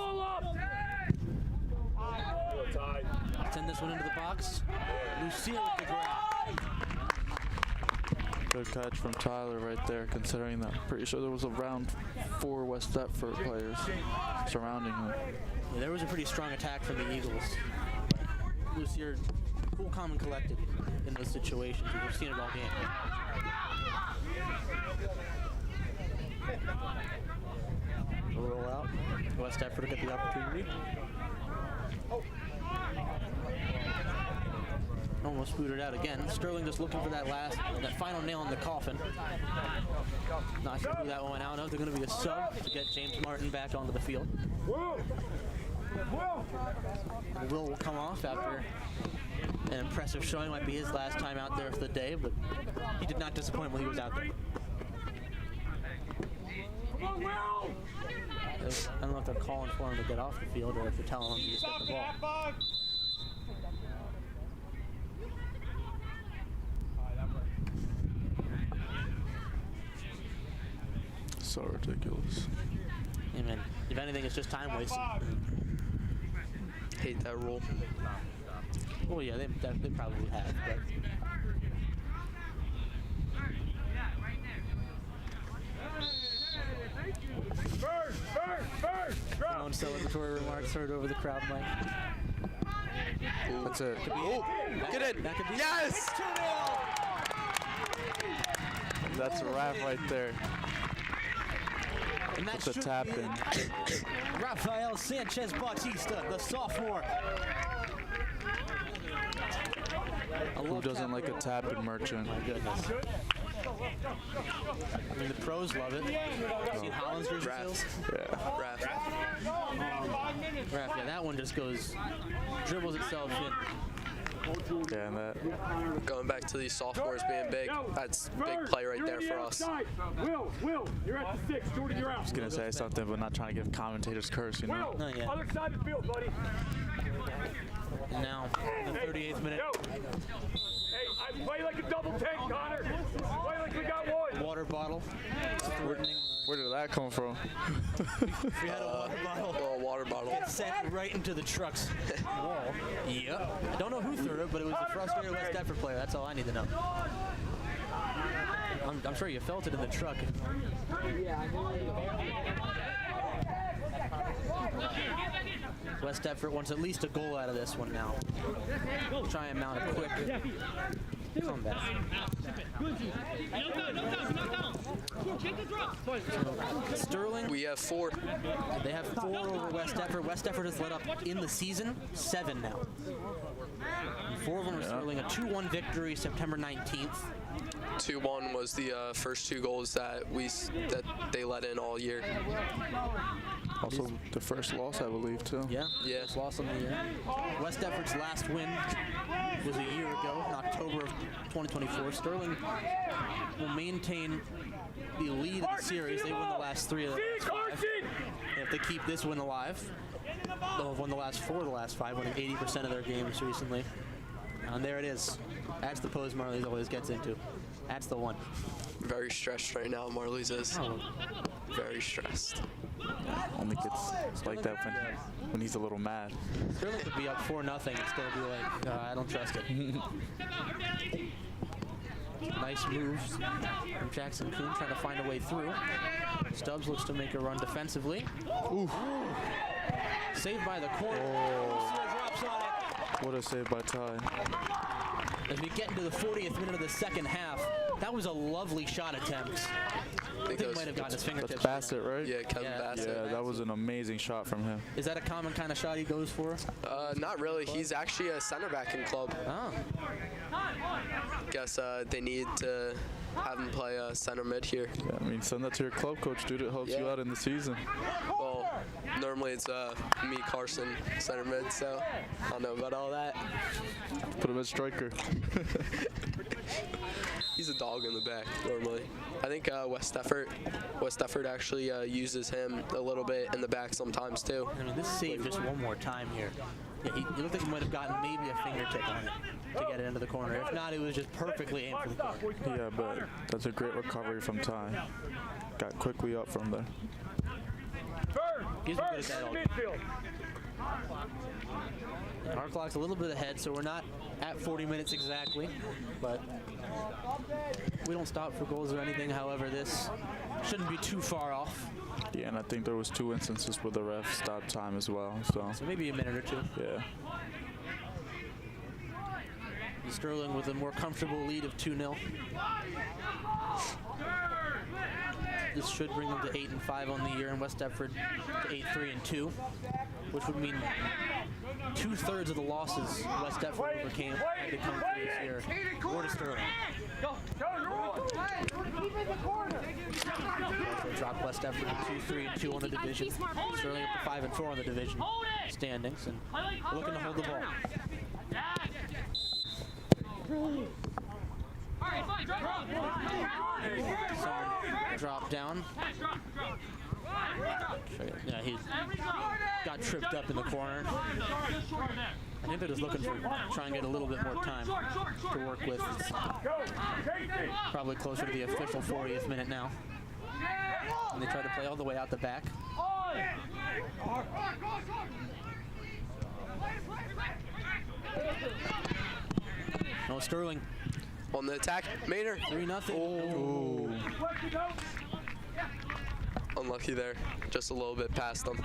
Send this one into the box. Lucille with the grab. Good catch from Tyler right there, considering that I'm pretty sure there was around 4 West Deptford players surrounding him. Yeah, there was a pretty strong attack from the Eagles. Lucier, cool, calm, and collected in those situations. We've seen it all game. Roll out. West Deptford will get the opportunity. Almost booted out again. Sterling just looking for that final nail in the coffin. Not sure who that one went out of. They're going to be a sub to get James Martin back onto the field. Will come off after an impressive showing. Might be his last time out there for the day, but he did not disappoint when he was out there. I don't know if they're calling for him to get off the field or if they're telling him to just get the ball. So ridiculous. Hey man, if anything, it's just time wasted. Hate that rule. Well, yeah, they probably have, but. No celebratory remarks heard over the crowd mic. That's it. Get in! That could be yes! That's a wrap right there. And that's a tap in. Rafael Sanchez Bautista, the sophomore. Who doesn't like a tap in merchant? My goodness. I mean, the pros love it. Seen Holland's jersey sales? Yeah. Raf. Raf, yeah, that one just goes, dribbles itself in. Yeah, and that. Going back to these sophomores being big, that's big play right there for us. Will, you're at the 6. Jordan, you're out. I was going to say something, but not trying to give commentators curse, you know? Not yet. Other side of the field, buddy. And now, the 38th minute. Hey, I play like a double tank, Connor. Play like we got one. Water bottle. Where did that come from? We had a water bottle. A water bottle. Get sent right into the truck's wall. Yep. I don't know who threw it, but it was a frustrated West Deptford player. That's all I need to know. I'm sure you felt it in the truck. West Deptford wants at least a goal out of this one now. Try and mount a quick comeback. Sterling. We We have 4. They have 4 over West Deptford. West Deptford has led up in the season 7 now. And 4 of them are Sterling. A 2-1 victory September 19th. 2-1 was the first 2 goals that they let in all year. Also the first loss, I believe, too. Yeah. First loss on the year. West Deptford's last win was a year ago, in October of 2024. Sterling will maintain the lead of the series. They won the last 3 of the last 5. And if they keep this win alive, they'll have won the last 4 of the last 5, winning 80% of their games recently. And there it is. That's the pose Marley's always gets into. That's the one. Very stressed right now, Marley's is. Very stressed. Only gets like that when he's a little mad. Sterling could be up 4-0 and still be like, I don't trust it. Nice moves from Jackson Kuhn, trying to find a way through. Stubbs looks to make a run defensively. Ooh. Saved by the corner. What a save by Ty. As we get into the 40th minute of the second half, that was a lovely shot attempt. I think he might have gotten his fingertips. That's Bassett, right? Yeah, Kevin Bassett. Yeah, that was an amazing shot from him. Is that a common kind of shot he goes for? Not really. He's actually a center back in club. Oh. Guess they need to have him play center mid here. Yeah, I mean, send that to your club coach, dude. It helps you out in the season. Well, normally it's me, Carson, center mid, so I don't know about all that. Put him as striker. He's a dog in the back normally. I think West Deptford actually uses him a little bit in the back sometimes too. I mean, this saved just one more time here. Yeah, he looked like he might have gotten maybe a fingertip on it to get it into the corner. If not, it was just perfectly aimed for the corner. Yeah, but that's a great recovery from Ty. Got quickly up from there. He's good at that all. Our clock's a little bit ahead, so we're not at 40 minutes exactly, but we don't stop for goals or anything. However, this shouldn't be too far off. Yeah, and I think there was 2 instances where the ref stopped time as well. So maybe a minute or 2. Yeah. Sterling with a more comfortable lead of 2-0. This should bring them to 8-5 on the year, and West Deptford to 8-3-2, which would mean 2/3 of the losses West Deptford overcame had to come through this year were to Sterling. Also dropped West Deptford to 2-3-2 on the division. Sterling up to 5-4 on the division standings, and looking to hold the ball. Someone dropped down. Yeah, he got tripped up in the corner. I think they're just looking for try and get a little bit more time to work with. It's probably closer to the official 40th minute now. And they try to play all the way out the back. No, Sterling on the attack. Maynard. 3-0. Oh. Unlucky there. Just a little bit past them.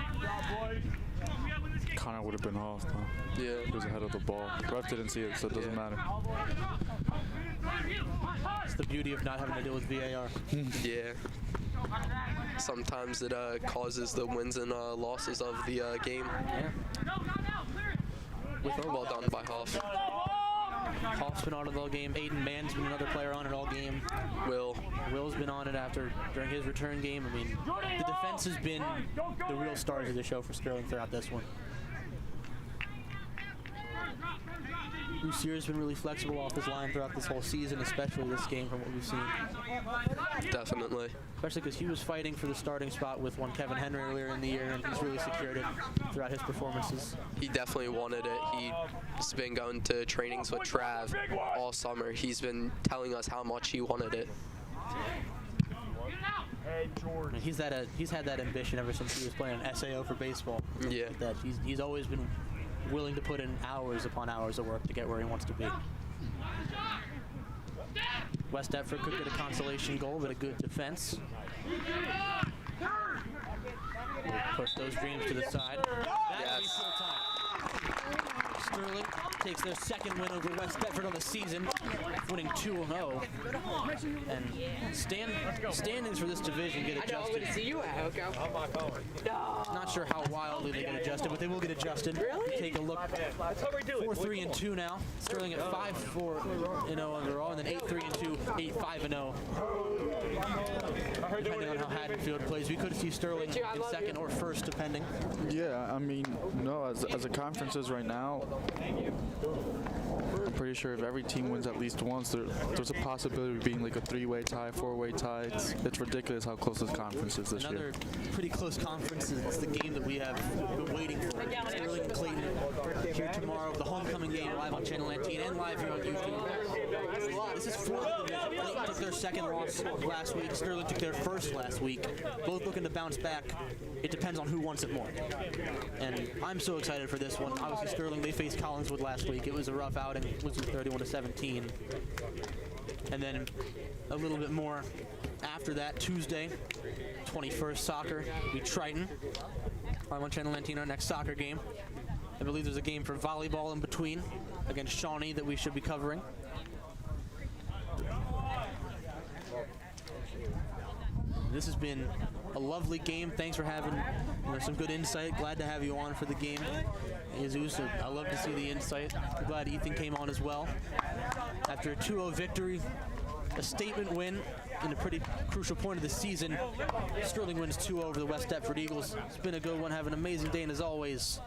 Connor would have been off, though. Yeah. He was ahead of the ball. Ref didn't see it, so it doesn't matter. It's the beauty of not having to deal with VAR. Yeah. Sometimes it causes the wins and losses of the game. Yeah. Well done by Hoff. Hoff's been on it all game. Aiden Mann's been another player on it all game. Will's been on it during his return game. I mean, the defense has been the real stars of the show for Sterling throughout this one. Lucier's been really flexible off his line throughout this whole season, especially this game from what we've seen. Definitely. Especially because he was fighting for the starting spot with one Kevin Henry earlier in the year, and he's really secured it throughout his performances. He definitely wanted it. He's been going to trainings with Trav all summer. He's been telling us how much he wanted it. And he's had that ambition ever since he was playing an SAO for baseball. Yeah. That he's always been willing to put in hours upon hours of work to get where he wants to be. West Deptford could get a consolation goal, but a good defense. We'll push those dreams to the side. Yes. Sterling takes their second win over West Deptford on the season, winning 2-0. And standings for this division get adjusted. I know, I'm going to see you at Hoko. Not sure how wildly they get adjusted, but they will get adjusted. Really? Take a look. 4-3-2 now. Sterling at 5-4-0 overall, and then 8-3-2, 8-5-0. Depending on how Haddonfield plays, we could see Sterling in second or first, depending. Yeah, I mean, no, as a conference is right now, I'm pretty sure if every team wins at least once, there's a possibility of being like a 3-way tie, 4-way tie. It's ridiculous how close this conference is this year. Another pretty close conference is the game that we have been waiting for. Sterling and Clayton here tomorrow, the homecoming game live on Channel 19 and live here on YouTube. This is for the division. Clayton took their second loss last week. Sterling took their first last week. Both looking to bounce back. It depends on who wants it more. And I'm so excited for this one. Obviously, Sterling, they faced Collingswood last week. It was a rough outing, losing 31-17. And then a little bit more after that, Tuesday, 21st soccer, we Triton. I'm on Channel 19, our next soccer game. I believe there's a game for volleyball in between against Shawnee that we should be covering. This has been a lovely game. Thanks for having some good insight. Glad to have you on for the game. Jesus, I love to see the insight. I'm glad Ethan came on as well. After a 2-0 victory, a statement win in a pretty crucial point of the season, Sterling wins 2-0 over the West Deptford Eagles. It's been a good one. Have an amazing day, and as always,